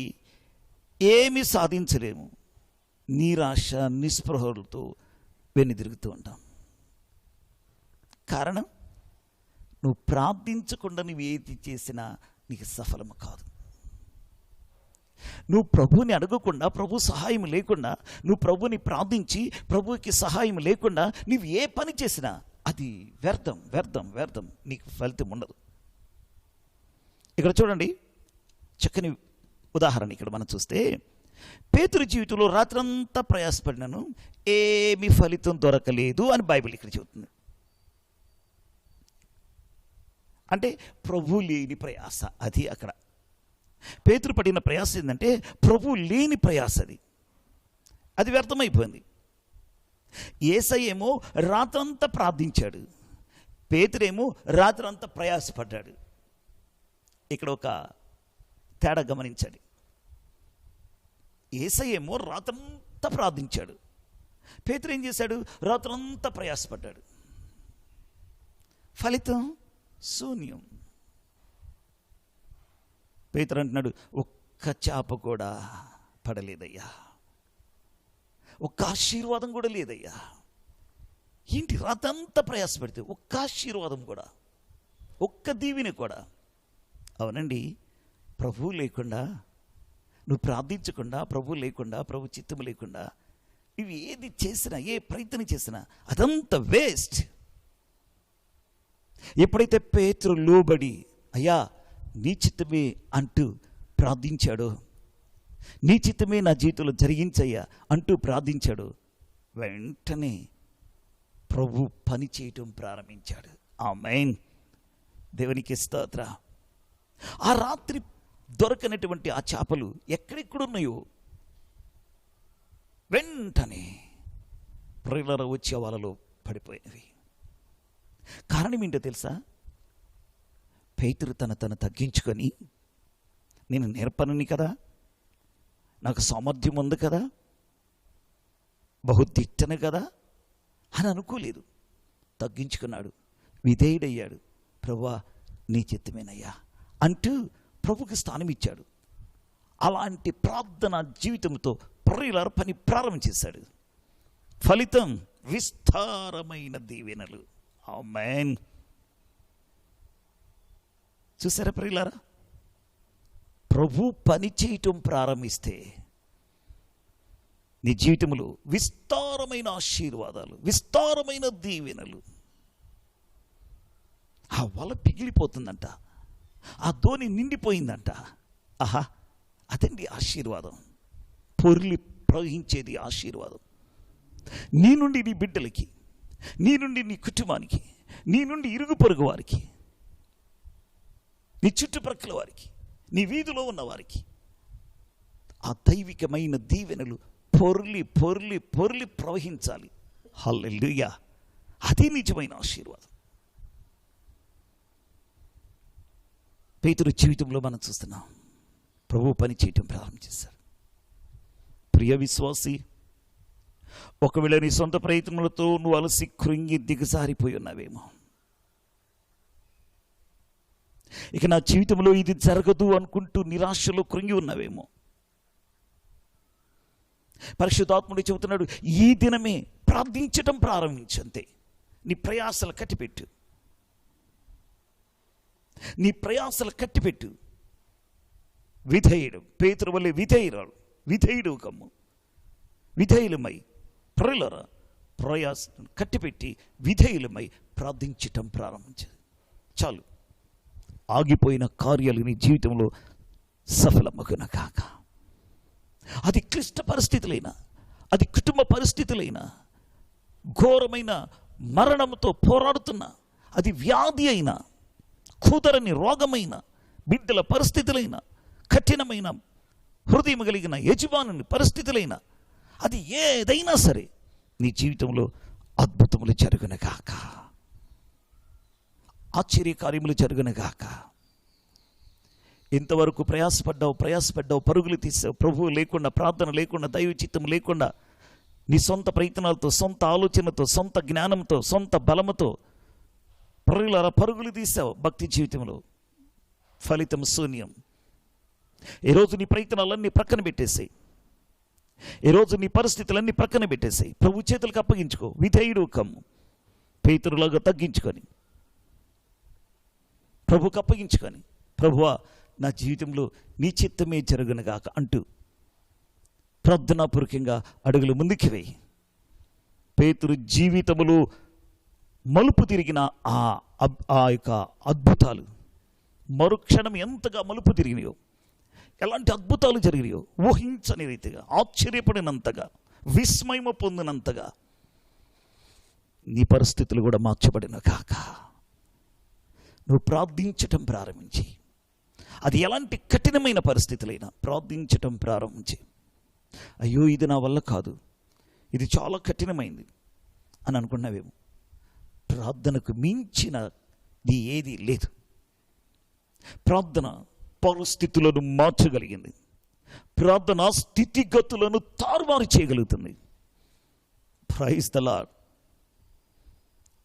ఏమి సాధించలేము, నిరాశ నిస్పృహలతో వెనుదిరుగుతూ ఉంటాం. కారణం, నువ్వు ప్రార్థించకుండా నువ్వు ఏది చేసినా నీకు సఫలము కాదు. నువ్వు ప్రభువుని అడగకుండా, ప్రభు సహాయం లేకుండా, నువ్వు ప్రభువుని ప్రార్థించి ప్రభువుకి సహాయం లేకుండా నువ్వు ఏ పని చేసినా అది వ్యర్థం వ్యర్థం వ్యర్థం, నీకు ఫలితం ఉండదు. ఇక్కడ చూడండి, చక్కని ఉదాహరణ ఇక్కడ మనం చూస్తే, పేతురు జీవితంలో రాత్రంతా ప్రయాసపడినాను, ఏమి ఫలితం దొరకలేదు అని బైబిల్ ఇక్కడ చెబుతుంది. అంటే ప్రభు లేని ప్రయాస, అది అక్కడ పేతురు పడిన ప్రయాస ఏంటంటే ప్రభు లేని ప్రయాస, అది వ్యర్థమైపోయింది. యేసయ్యేమో రాత్రంతా ప్రార్థించాడు, పేతురేమో రాత్రంతా ప్రయాసపడ్డాడు. ఇక్కడ ఒక తేడా గమనించండి. యేసయ్యేమో రాత్రంతా ప్రార్థించాడు, పేతురు ఏం చేశాడు? రాత్రంతా ప్రయాసపడ్డాడు. ఫలితం శూన్యం. పేతురు అంటున్నాడు, ఒక్క చేప కూడా పడలేదయ్యా, ఒక్క ఆశీర్వాదం కూడా లేదయ్యా. ఏంటి, రాతంతా ప్రయాసపడితే ఒక్క ఆశీర్వాదం కూడా, ఒక్క దీవెన కూడా. అవునండి, ప్రభువు లేకుండా, నువ్వు ప్రార్థించకుండా, ప్రభు లేకుండా, ప్రభు చిత్తము లేకుండా నువ్వు ఏది చేసినా, ఏ ప్రయత్నం చేసినా అదంతా వేస్ట్. ఎప్పుడైతే పేతురు లోబడి అయ్యా నీ చిత్తమే అంటూ ప్రార్థించాడో, నీ చిత్తమే నా జీవితంలో జరిగించయ్యా అంటూ ప్రార్థించాడు, వెంటనే ప్రభు పని చేయటం ప్రారంభించాడు. ఆమేన్, దేవునికి స్తోత్ర. ఆ రాత్రి దొరకనటువంటి ఆ చేపలు ఎక్కడెక్కడున్నాయో వెంటనే ప్రియులారా వచ్చి వాళ్ళలో పడిపోయినవి. కారణం ఏంటో తెలుసా? పేతురు తను తగ్గించుకొని, నేను నేర్పనని కదా, నాకు సామర్థ్యం ఉంది కదా, బహుదిట్టను కదా అని అనుకోలేదు. తగ్గించుకున్నాడు, విధేయుడయ్యాడు. ప్రభువా నీ చిత్తమేనయ్యా అంటూ ప్రభుకి స్థానం ఇచ్చాడు. అలాంటి ప్రార్థన జీవితంతో ప్రియులారా పని ప్రారంభం చేశాడు. ఫలితం విస్తారమైన దీవెనలు. ఆమేన్. చూసారా ప్రియులారా, ప్రభు పని చేయటం ప్రారంభిస్తే నీ జీవితంలో విస్తారమైన ఆశీర్వాదాలు, విస్తారమైన దీవెనలు. ఆ వల పిగిలిపోతుందంట, ఆ ధోని నిండిపోయిందంట. ఆహా, అదండి ఆశీర్వాదం, పొర్లి ప్రవహించేది ఆశీర్వాదం. నీ నుండి నీ బిడ్డలకి, నీ నుండి నీ కుటుంబానికి, నీ నుండి ఇరుగు పొరుగు వారికి, నీ చుట్టుప్రక్కల వారికి, నీ వీధిలో ఉన్న వారికి ఆ దైవికమైన దీవెనలు పొర్లి పొర్లి పొర్లి ప్రవహించాలి. హల్లెలూయా, అది నిజమైన ఆశీర్వాదం. పేతురు జీవితంలో మనం చూస్తున్నాం, ప్రభు పని చేయటం ప్రారంభం చేశారు. ప్రియ విశ్వాసి, ఒకవేళ నీ సొంత ప్రయత్నములతో నువ్వు అలసి కృంగి దిగజారిపోయి ఉన్నావేమో, ఇక నా జీవితంలో ఇది జరగదు అనుకుంటూ నిరాశలో కృంగి ఉన్నావేమో, పరిశుద్ధాత్ముడు చెబుతున్నాడు, ఈ దినమే ప్రార్థించటం ప్రారంభించంతే. నీ ప్రయాసలు కట్టిపెట్టు, నీ ప్రయాసలు కట్టిపెట్టు. విధేయుడు, పేతురు వల్లే విధేయుడు కమ్ము, విధేయులమై ప్రియులారా ప్రయాసం కట్టిపెట్టి విధేయులమై ప్రార్థించటం ప్రారంభించదు. చాలు, ఆగిపోయిన కార్యాలు నీ జీవితంలో సఫలమగున కాక. అది క్లిష్ట పరిస్థితులైనా, అది కుటుంబ పరిస్థితులైనా, ఘోరమైన మరణంతో పోరాడుతున్నా, అది వ్యాధి అయినా, కుదరని రోగమైన, బిడ్డల పరిస్థితులైనా, కఠినమైన హృదయం కలిగిన యజమానుని పరిస్థితులైనా, అది ఏదైనా సరే నీ జీవితంలో అద్భుతములు జరుగునగాక, ఆశ్చర్యకార్యములు జరుగునగాక. ఇంతవరకు ప్రయాసపడ్డావు, పరుగులు తీసావు, ప్రభువు లేకుండా, ప్రార్థన లేకుండా, దైవ చిత్తం లేకుండా, నీ సొంత ప్రయత్నాలతో, సొంత ఆలోచనతో, సొంత జ్ఞానంతో, సొంత బలముతో పరుగులు తీసావు భక్తి జీవితంలో, ఫలితం శూన్యం. ఈరోజు నీ ప్రయత్నాలన్నీ ప్రక్కన పెట్టేసాయి. ఈరోజు నీ పరిస్థితులన్నీ ప్రక్కన పెట్టేసాయి. ప్రభు చేతులకు అప్పగించుకో. విధేయుడు కమ్ము, పేతురులాగా తగ్గించుకొని ప్రభుకు అప్పగించుకొని, ప్రభువా నా జీవితంలో నీ చిత్తమే జరుగునుగాక అంటూ ప్రార్థనాపూర్వకంగా అడుగులు ముందుకు వేయి. పేతురు జీవితములో మలుపు తిరిగిన ఆ యొక్క అద్భుతాలు మరుక్షణం ఎంతగా మలుపు తిరిగినాయో, ఎలాంటి అద్భుతాలు జరిగినాయో ఊహించని రీతిగా, ఆశ్చర్యపడినంతగా, విస్మయం పొందినంతగా నీ పరిస్థితులు కూడా మార్చబడిన కాక నువ్వు ప్రార్థించటం ప్రారంభించి, అది ఎలాంటి కఠినమైన పరిస్థితులైనా ప్రార్థించటం ప్రారంభించి, అయ్యో ఇది నా వల్ల కాదు, ఇది చాలా కఠినమైంది అని అనుకున్నావేమో, ప్రార్థనకు మించినది ఏది లేదు. ప్రార్థన పరిస్థితులను మార్చగలిగింది. ప్రార్థన స్థితిగతులను తారుమారు చేయగలుగుతుంది. Praise the Lord.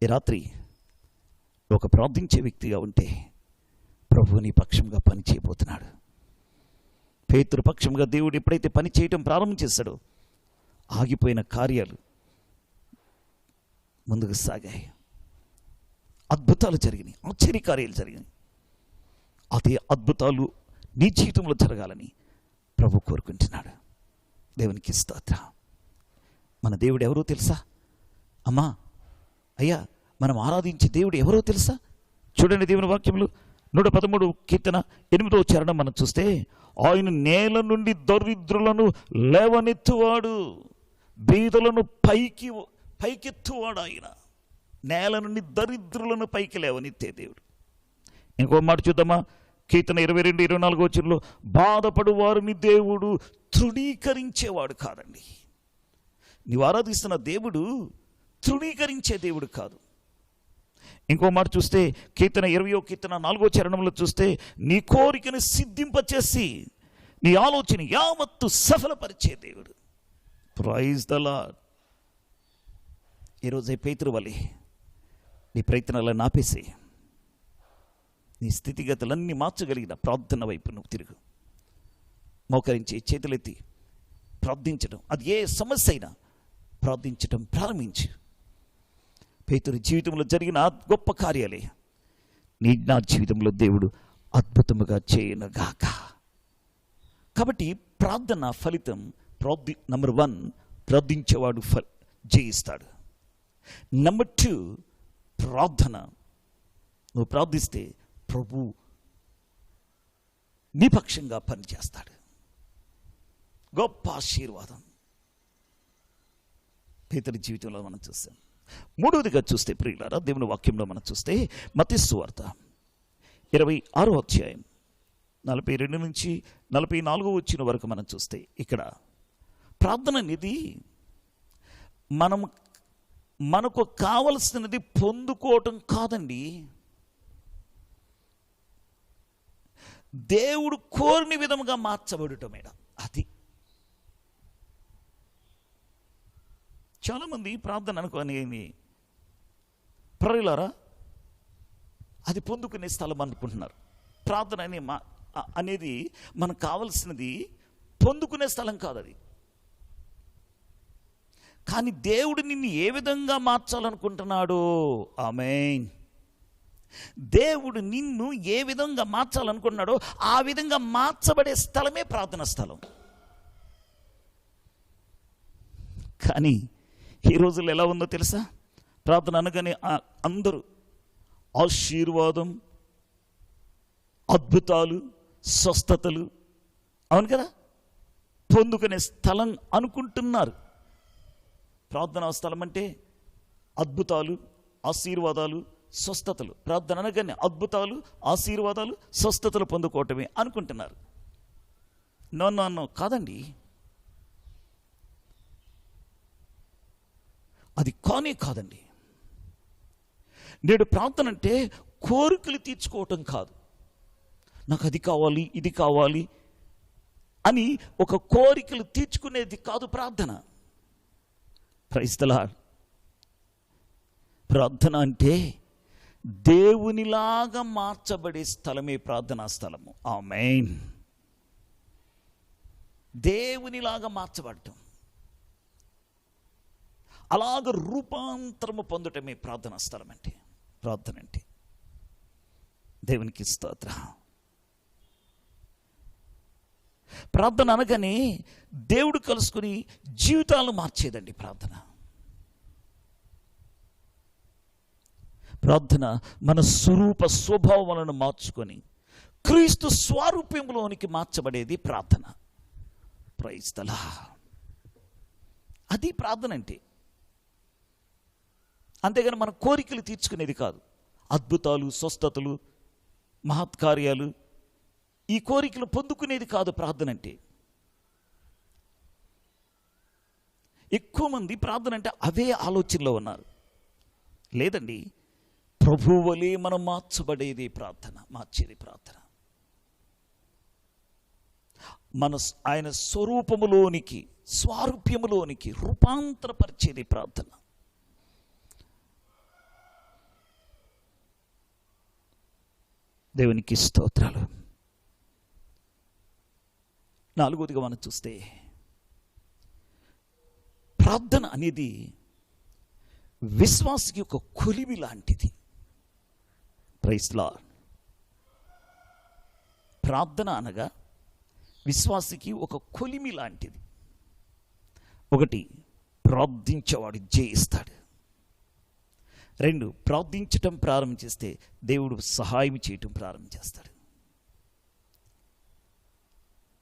ఈ రాత్రి ఒక ప్రార్థించే వ్యక్తిగా ఉంటే ప్రభువు నీ పక్షంగా పని చేయబోతున్నాడు. పేతురు పక్షంగా దేవుడు ఎప్పుడైతే పని చేయటం ప్రారంభించేశాడో ఆగిపోయిన కార్యాలు ముందుకు సాగాయి. అద్భుతాలు జరిగినాయి, ఆశ్చర్యకార్యాలు జరిగినాయి. అదే అద్భుతాలు నీ జీవితంలో జరగాలని ప్రభు కోరుకుంటున్నాడు. దేవునికి స్తోత్రం. మన దేవుడు ఎవరో తెలుసా? అమ్మా, అయ్యా, మనం ఆరాధించే దేవుడు ఎవరో తెలుసా? చూడండి దేవుని వాక్యములు 113 కీర్తన 8వ చరణం మనం చూస్తే, ఆయన నేల నుండి దరిద్రులను లేవనెత్తువాడు, బీదలను పైకెత్తువాడు. ఆయన నేల నుండి దరిద్రులను పైకి లేవనెత్తే దేవుడు. ఇంకో మాట చూద్దామా? కీర్తన 22-24 వచనంలో, బాధపడు వారిని దేవుడు తృణీకరించేవాడు కాదండి. నీవు ఆరాధిస్తున్న దేవుడు తృణీకరించే దేవుడు కాదు. ఇంకో మాట చూస్తే కీర్తన 20వ కీర్తన 4వ చరణంలో చూస్తే, నీ కోరికను సిద్ధింపచేసి నీ ఆలోచన యావత్తు సఫలపరిచే దేవుడు. Praise the Lord. ఈరోజు పేతురు వలె నీ ప్రయత్నాలను ఆపేసి నీ స్థితిగతులన్నీ మార్చగలిగిన ప్రార్థన వైపు నువ్వు తిరుగు. మోకరించి చేతులెత్తి ప్రార్థించడం, అది ఏ సమస్య అయినా ప్రార్థించడం ప్రారంభించు. పేతురు జీవితంలో జరిగిన గొప్ప కార్యాలే నా జీవితంలో దేవుడు అద్భుతముగా చేయనుగాక. కాబట్టి ప్రార్థన ఫలితం నంబర్ 1, ప్రార్థించేవాడు జయిస్తాడు. నంబర్ 2, ప్రార్థన నువ్వు ప్రార్థిస్తే ప్రభు నీ పక్షంగా పనిచేస్తాడు. గొప్ప ఆశీర్వాదం పేతురు జీవితంలో మనం చూస్తాం. మూడవదిగా చూస్తే ప్రియులారా, దేవుని వాక్యంలో మనం చూస్తే మత్తయి సువార్త 26వ అధ్యాయం 42 నుంచి 44 వచ్చిన వరకు మనం చూస్తే, ఇక్కడ ప్రార్థన అనేది మనకు కావలసినది పొందుకోవటం కాదండి, దేవుడు కోరిన విధముగా మార్చబడటమేడ. అది చాలామంది ప్రార్థన అనుకోని ప్రియులారా, అది పొందుకునే స్థలం అనుకుంటున్నారు. ప్రార్థన అనేది మనకు కావలసినది పొందుకునే స్థలం కాదు అది. కానీ దేవుడు నిన్ను ఏ విధంగా మార్చాలనుకుంటున్నాడో, ఆమేన్, దేవుడు నిన్ను ఏ విధంగా మార్చాలనుకున్నాడో ఆ విధంగా మార్చబడే స్థలమే ప్రార్థన స్థలం. కానీ ఈ రోజుల్లో ఎలా ఉందో తెలుసా? ప్రార్థన అనగానే అందరూ ఆశీర్వాదం, అద్భుతాలు, స్వస్థతలు, అవును కదా, పొందుకునే స్థలం అనుకుంటున్నారు. ప్రార్థనా స్థలం అంటే అద్భుతాలు, ఆశీర్వాదాలు, స్వస్థతలు. ప్రార్థన అనగానే అద్భుతాలు, ఆశీర్వాదాలు, స్వస్థతలు పొందుకోవటమే అనుకుంటున్నారు. నో కాదండి, అది కాదండి. నేడు ప్రార్థన అంటే కోరికలు తీర్చుకోవటం కాదు. నాకు అది కావాలి, ఇది కావాలి అని ఒక కోరికలు తీర్చుకునేది కాదు ప్రార్థన. Praise the Lord. ప్రార్థన అంటే దేవునిలాగా మార్చబడే స్థలమే ప్రార్థనా స్థలము. ఆమేన్. దేవునిలాగా మార్చబడటం, అలాగ రూపాంతరము పొందటమే ప్రార్థనా స్థలం అంటే, ప్రార్థన అంటే. దేవునికి స్తోత్రం. ప్రార్థన అనగానే దేవుడు కలుసుకుని జీవితాలను మార్చేదండి ప్రార్థన. ప్రార్థన మన స్వరూప స్వభావాలను మార్చుకొని క్రీస్తు స్వరూపంలోనికి మార్చబడేది ప్రార్థన. Praise the Lord. అది ప్రార్థన అంటే. అంతేగాని మన కోరికలు తీర్చుకునేది కాదు. అద్భుతాలు, స్వస్థతలు, మహత్కార్యాలు, ఈ కోరికలు పొందుకునేది కాదు ప్రార్థన అంటే. ఎక్కువ మంది ప్రార్థన అంటే అవే ఆలోచనలో ఉన్నారు. లేదండి, ప్రభువలే మనం మార్చబడేది ప్రార్థన, మార్చేది ప్రార్థన. మన ఆయన స్వరూపములోనికి, స్వారూప్యములోనికి రూపాంతరపరిచేది ప్రార్థన. దేవునికి స్తోత్రాలు. నాలుగోదిగా మనం చూస్తే, ప్రార్థన అనేది విశ్వాసికి ఒక కొలిమి లాంటిది. Praise the Lord. ప్రార్థన అనగా విశ్వాసికి ఒక కొలిమి లాంటిది. ఒకటి, ప్రార్థించేవాడు జయిస్తాడు. రెండు, ప్రార్థించటం ప్రారంభించేస్తే దేవుడు సహాయం చేయటం ప్రారంభించేస్తాడు.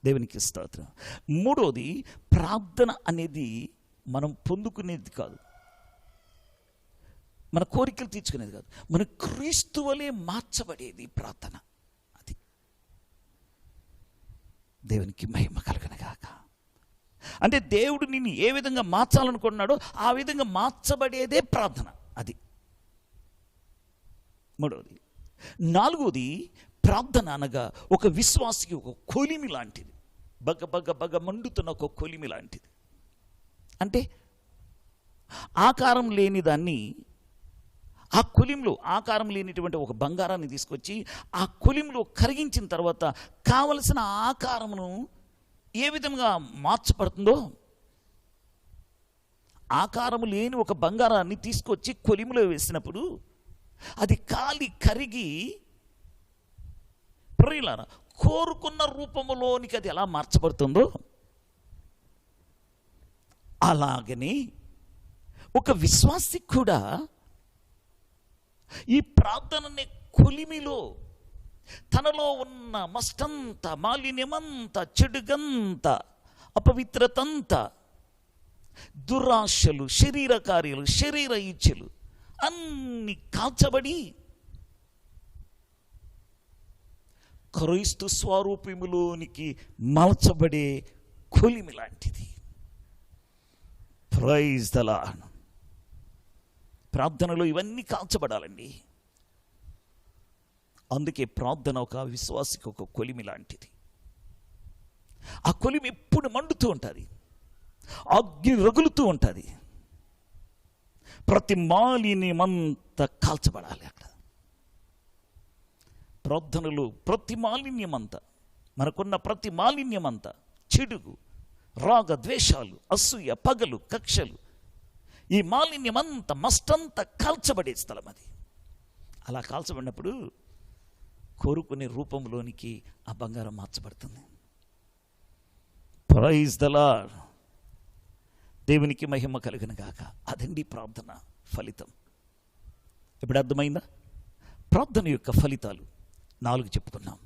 దేవునికి స్తోత్రం. మూడోది, ప్రార్థన అనేది మనం పొందుకునేది కాదు, మన కోరికలు తీర్చుకునేది కాదు, మన క్రీస్తు వలె మార్చబడేది ప్రార్థన. అది దేవునికి మహిమ కలుగునుగాక. అంటే దేవుడు నిన్ను ఏ విధంగా మార్చాలనుకున్నాడో ఆ విధంగా మార్చబడేదే ప్రార్థన. అది మూడవది. నాలుగోది, ప్రార్థన అనగా ఒక విశ్వాసికి ఒక కొలిమి లాంటిది. బగ బగ బగ మండుతున్న ఒక కొలిమి లాంటిది. అంటే ఆకారం లేని దాన్ని, ఆ కొలిమిలో ఆకారం లేనిటువంటి ఒక బంగారాన్ని తీసుకొచ్చి ఆ కొలిమిలో కరిగించిన తర్వాత కావలసిన ఆకారమును ఏ విధంగా మార్చబడుతుందో, ఆకారము లేని ఒక బంగారాన్ని తీసుకొచ్చి కొలిమిలో వేసినప్పుడు అది కాలి కరిగి ప్రియులారా కోరుకున్న రూపములోనికి అది ఎలా మార్చబడుతుందో, అలాగనే ఒక విశ్వాసి కూడా ఈ ప్రార్థనని కొలిమిలో తనలో ఉన్న మస్తంత, మాలిన్యమంత, చెడుగంత, అపవిత్రతంత, దురాశలు, శరీర కార్యాలు, శరీర ఇచ్చలు అన్ని కాల్చబడి క్రీస్తు స్వరూపములోనికి మలచబడే కొలిమి లాంటిది. Praise the Lord. ప్రార్థనలో ఇవన్నీ కాల్చబడాలండి. అందుకే ప్రార్థన ఒక విశ్వాసికి ఒక కొలిమి లాంటిది. ఆ కొలిమి ఎప్పుడు మండుతూ ఉంటుంది, అగ్ని రగులుతూ ఉంటుంది. ప్రతి మాలిన్యమంతా కాల్చబడాలి అక్కడ. ప్రార్థనలు ప్రతి మాలిన్యమంతా, మనకున్న ప్రతి మాలిన్యమంతా, చెడుగు, రాగ, ద్వేషాలు, అసూయ, పగలు, కక్షలు, ఈ మాలిన్యమంతా, మస్తంతా కాల్చబడే స్థలం అది. అలా కాల్చబడినప్పుడు కోరుకునే రూపంలోనికి ఆ బంగారం మార్చబడుతుంది. Praise the Lord. దేవునికి మహిమ కలుగును గాక. అదండి ప్రార్థన ఫలితం. ఇప్పుడు అర్థమైందా? ప్రార్థన యొక్క ఫలితాలు 4 చెప్పుకున్నాం.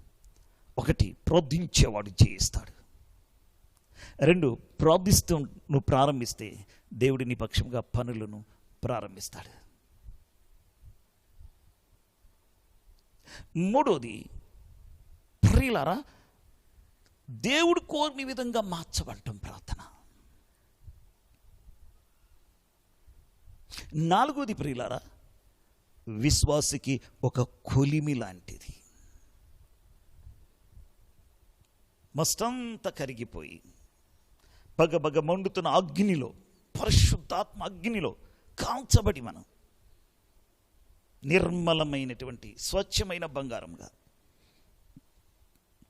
1, ప్రార్థించేవాడు జయిస్తాడు. 2, ప్రార్థిస్తూ నువ్వు ప్రారంభిస్తే దేవుడి నీ పక్షంగా పనులను ప్రారంభిస్తాడు. 3, ప్రియులారా దేవుడు కోరిన విధంగా మార్చబడటం ప్రార్థన. 4, ప్రియులారా విశ్వాసికి ఒక కొలిమి లాంటిది. మస్తంతా కరిగిపోయి బగబగ మండుతున్న అగ్నిలో, పరిశుద్ధాత్మ అగ్నిలో కాల్చబడి మనం నిర్మలమైనటువంటి స్వచ్ఛమైన బంగారంగా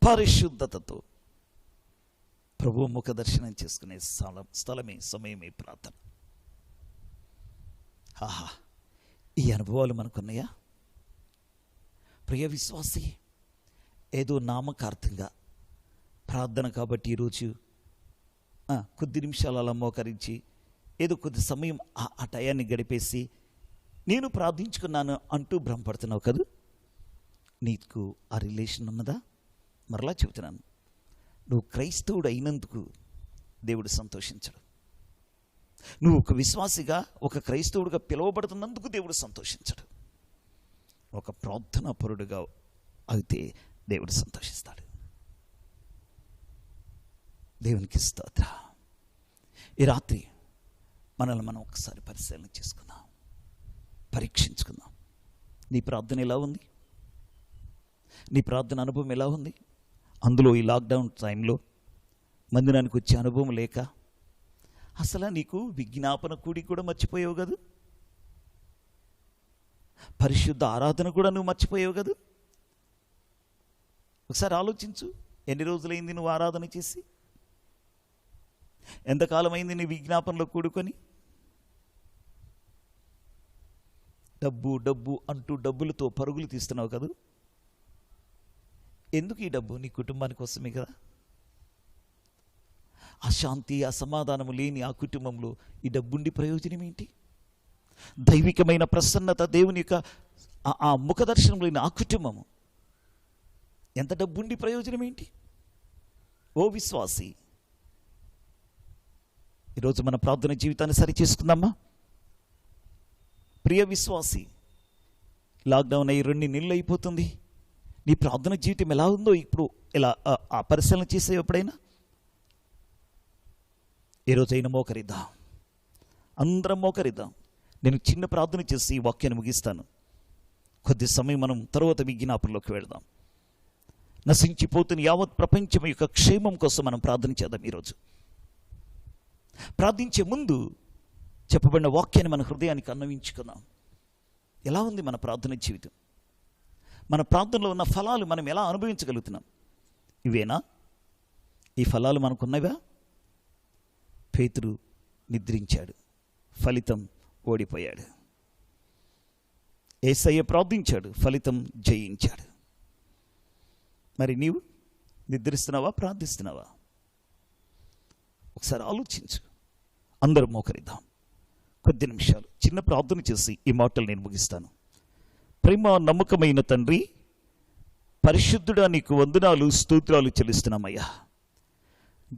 పరిశుద్ధతతో ప్రభు ముఖ దర్శనం చేసుకునే స్థలమే సమయమే ప్రార్థన. ఆహా, ఈ అనుభవాలు మనకున్నాయా? ప్రియ విశ్వాసి, ఏదో నామకార్థంగా ప్రార్థన కాబట్టి ఈరోజు కొద్ది నిమిషాలు అలా మోకరించి ఏదో కొద్ది సమయం ఆ టయాన్ని గడిపేసి నేను ప్రార్థించుకున్నాను అంటూ భ్రమపడుతున్నావు కదా. నీకు ఆ రిలేషన్ ఉన్నదా? మరలా చెబుతున్నాను, నువ్వు క్రైస్తవుడు అయినందుకు దేవుడు సంతోషించడు. నువ్వు ఒక విశ్వాసిగా, ఒక క్రైస్తవుడిగా పిలువబడుతున్నందుకు దేవుడు సంతోషించడు. ఒక ప్రార్థనాపరుడుగా అయితే దేవుడు సంతోషిస్తాడు. దేవునికి స్తోత్రం. ఈ రాత్రి మనల్ని మనం ఒకసారి పరిశీలన చేసుకుందాం, పరీక్షించుకుందాం. నీ ప్రార్థన ఎలా ఉంది? నీ ప్రార్థన అనుభవం ఎలా ఉంది? అందులో ఈ లాక్డౌన్ టైంలో మందిరానికి వచ్చే అనుభవం లేక అసలు నీకు విజ్ఞాపన కూడి కూడా మర్చిపోయావు కదా, పరిశుద్ధ ఆరాధన కూడా నువ్వు మర్చిపోయావు కదా. ఒకసారి ఆలోచించు, ఎన్ని రోజులైంది నువ్వు ఆరాధన చేసి? ఎంతకాలమైంది నీ విజ్ఞాపనలో కూడుకొని? డబ్బు డబ్బు అంటూ డబ్బులతో పరుగులు తీస్తున్నావు కదా. ఎందుకు ఈ డబ్బు? నీ కుటుంబానికి కోసమే కదా. ఆ శాంతి, ఆ సమాధానము లేని ఆ కుటుంబంలో ఈ డబ్బుండి ప్రయోజనం ఏంటి? దైవికమైన ప్రసన్నత, దేవుని యొక్క ఆ ముఖ దర్శనం లేని ఆ కుటుంబము, ఎంత డబ్బుండి ప్రయోజనం ఏంటి? ఓ విశ్వాసి, ఈరోజు మన ప్రార్థన జీవితాన్ని సరి చేసుకుందామా? ప్రియ విశ్వాసి, లాక్డౌన్ అయ్యి 2 నెలలు అయిపోతుంది. నీ ప్రార్థన జీవితం ఎలా ఉందో ఇప్పుడు ఇలా ఆ పరిశీలన చేసే ఎప్పుడైనా? ఈరోజైనా మోకరిద్దాం, అందరం మోకరిద్దాం. నేను చిన్న ప్రార్థన చేసి ఈ వాక్యాన్ని ముగిస్తాను. కొద్ది సమయం మనం తరువాత విజ్ఞాపనలోకి వెళదాం. నశించిపోతున్న యావత్ ప్రపంచం యొక్క క్షేమం కోసం మనం ప్రార్థన చేద్దాం. ఈరోజు ప్రార్థించే ముందు చెప్పబడిన వాక్యాన్ని మన హృదయానికి అన్వయించుకుందాం. ఎలా ఉంది మన ప్రార్థన జీవితం? మన ప్రార్థనలో ఉన్న ఫలాలు మనం ఎలా అనుభవించగలుగుతున్నాం? ఇవేనా ఈ ఫలాలు మనకున్నవా? పేతురు నిద్రించాడు, ఫలితం ఓడిపోయాడు. యేసయ్య ప్రార్థించాడు, ఫలితం జయించాడు. మరి నీవు నిద్రిస్తున్నావా, ప్రార్థిస్తున్నావా? ఒకసారి ఆలోచించు. అందరూ మోకరిద్దాం. కొద్ది నిమిషాలు చిన్న ప్రార్థన చేసి ఈ మాటలు నేను ముగిస్తాను. ప్రేమ నమ్మకమైన తండ్రి, పరిశుద్ధుడా, నీకు వందనాలు, స్తోత్రాలు చెల్లిస్తున్నామయ్యా.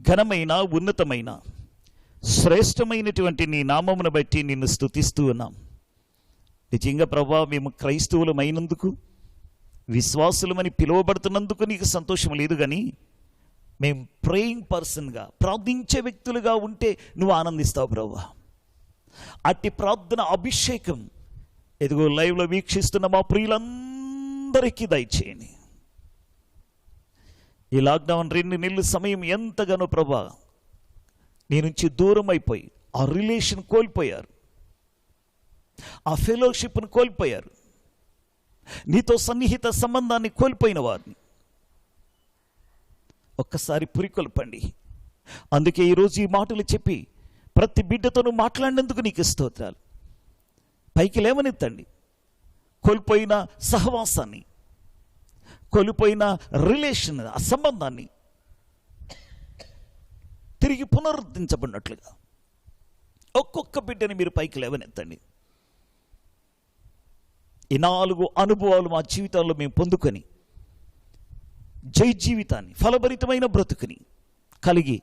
ఘనమైన, ఉన్నతమైన, శ్రేష్టమైనటువంటి నీ నామమును బట్టి నిన్ను స్తుతిస్తూ ఉన్నాం. నిజంగా ప్రభా, మేము క్రైస్తవులమైనందుకు, విశ్వాసులమని పిలువబడుతున్నందుకు నీకు సంతోషం లేదు, కానీ మేము ప్రేయింగ్ పర్సన్గా, ప్రార్థించే వ్యక్తులుగా ఉంటే నువ్వు ఆనందిస్తావు ప్రభా. అట్టి ప్రార్థన అభిషేకం ఎదుగో లైవ్లో వీక్షిస్తున్న మా ప్రియులందరికీ దయచేయండి. ఈ లాక్డౌన్ 2 నెలల సమయం ఎంతగానో ప్రభా నీ నుంచి దూరం అయిపోయి ఆ రిలేషన్ కోల్పోయారు, ఆ ఫెలోషిప్ను కోల్పోయారు, నీతో సన్నిహిత సంబంధాన్ని కోల్పోయిన వారిని ఒక్కసారి పురికొల్పండి. అందుకే ఈరోజు ఈ మాటలు చెప్పి ప్రతి బిడ్డతోనూ మాట్లాడినందుకు నీకు స్తోత్రాలు. పైకి లేవనెత్తండి. కోల్పోయిన సహవాసాన్ని, కోల్పోయిన రిలేషన్, ఆ సంబంధాన్ని తిరిగి పునరుద్ధరించబడినట్లుగా ఒక్కొక్క బిడ్డని మీరు పైకి లేవనెత్తండి. ఈ 4 అనుభవాలు మా జీవితాల్లో మేము పొందుకొని జై జీవితాన్ని, ఫలభరితమైన బ్రతుకుని కలిగి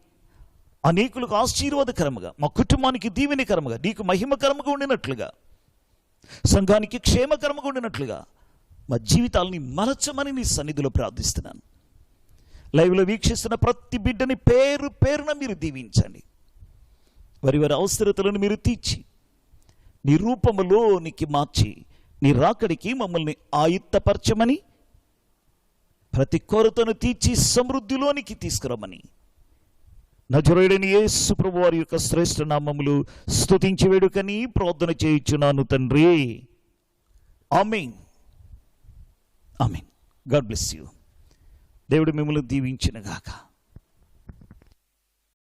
అనేకులకు ఆశీర్వాదకరముగా, మా కుటుంబానికి దీవెనకరముగా, నీకు మహిమకరముగా ఉండినట్లుగా, సంఘానికి క్షేమకరముగా ఉండినట్లుగా మా జీవితాలని మలచమని నీ సన్నిధిలో ప్రార్థిస్తున్నాను. లైవ్లో వీక్షిస్తున్న ప్రతి బిడ్డని పేరు పేరున మీరు దీవించండి. వారి వారి అవసరతలను మీరు తీర్చి నీ రూపములోనికి మార్చి నీ రాకడికి మమ్మల్ని ఆయుత్తపరచమని, ప్రతి కొరతను తీర్చి సమృద్ధిలోనికి తీసుకురమ్మని నజరేయుడైన యేసు ప్రభువారి యొక్క శ్రేష్ఠ నామములు స్తుతించి వేడుకని ప్రార్థన చేయుచున్నాను తండ్రి. ఆమేన్. ఆమేన్. God bless you. దేవుడు మిమ్మల్ని దీవించిన గాక.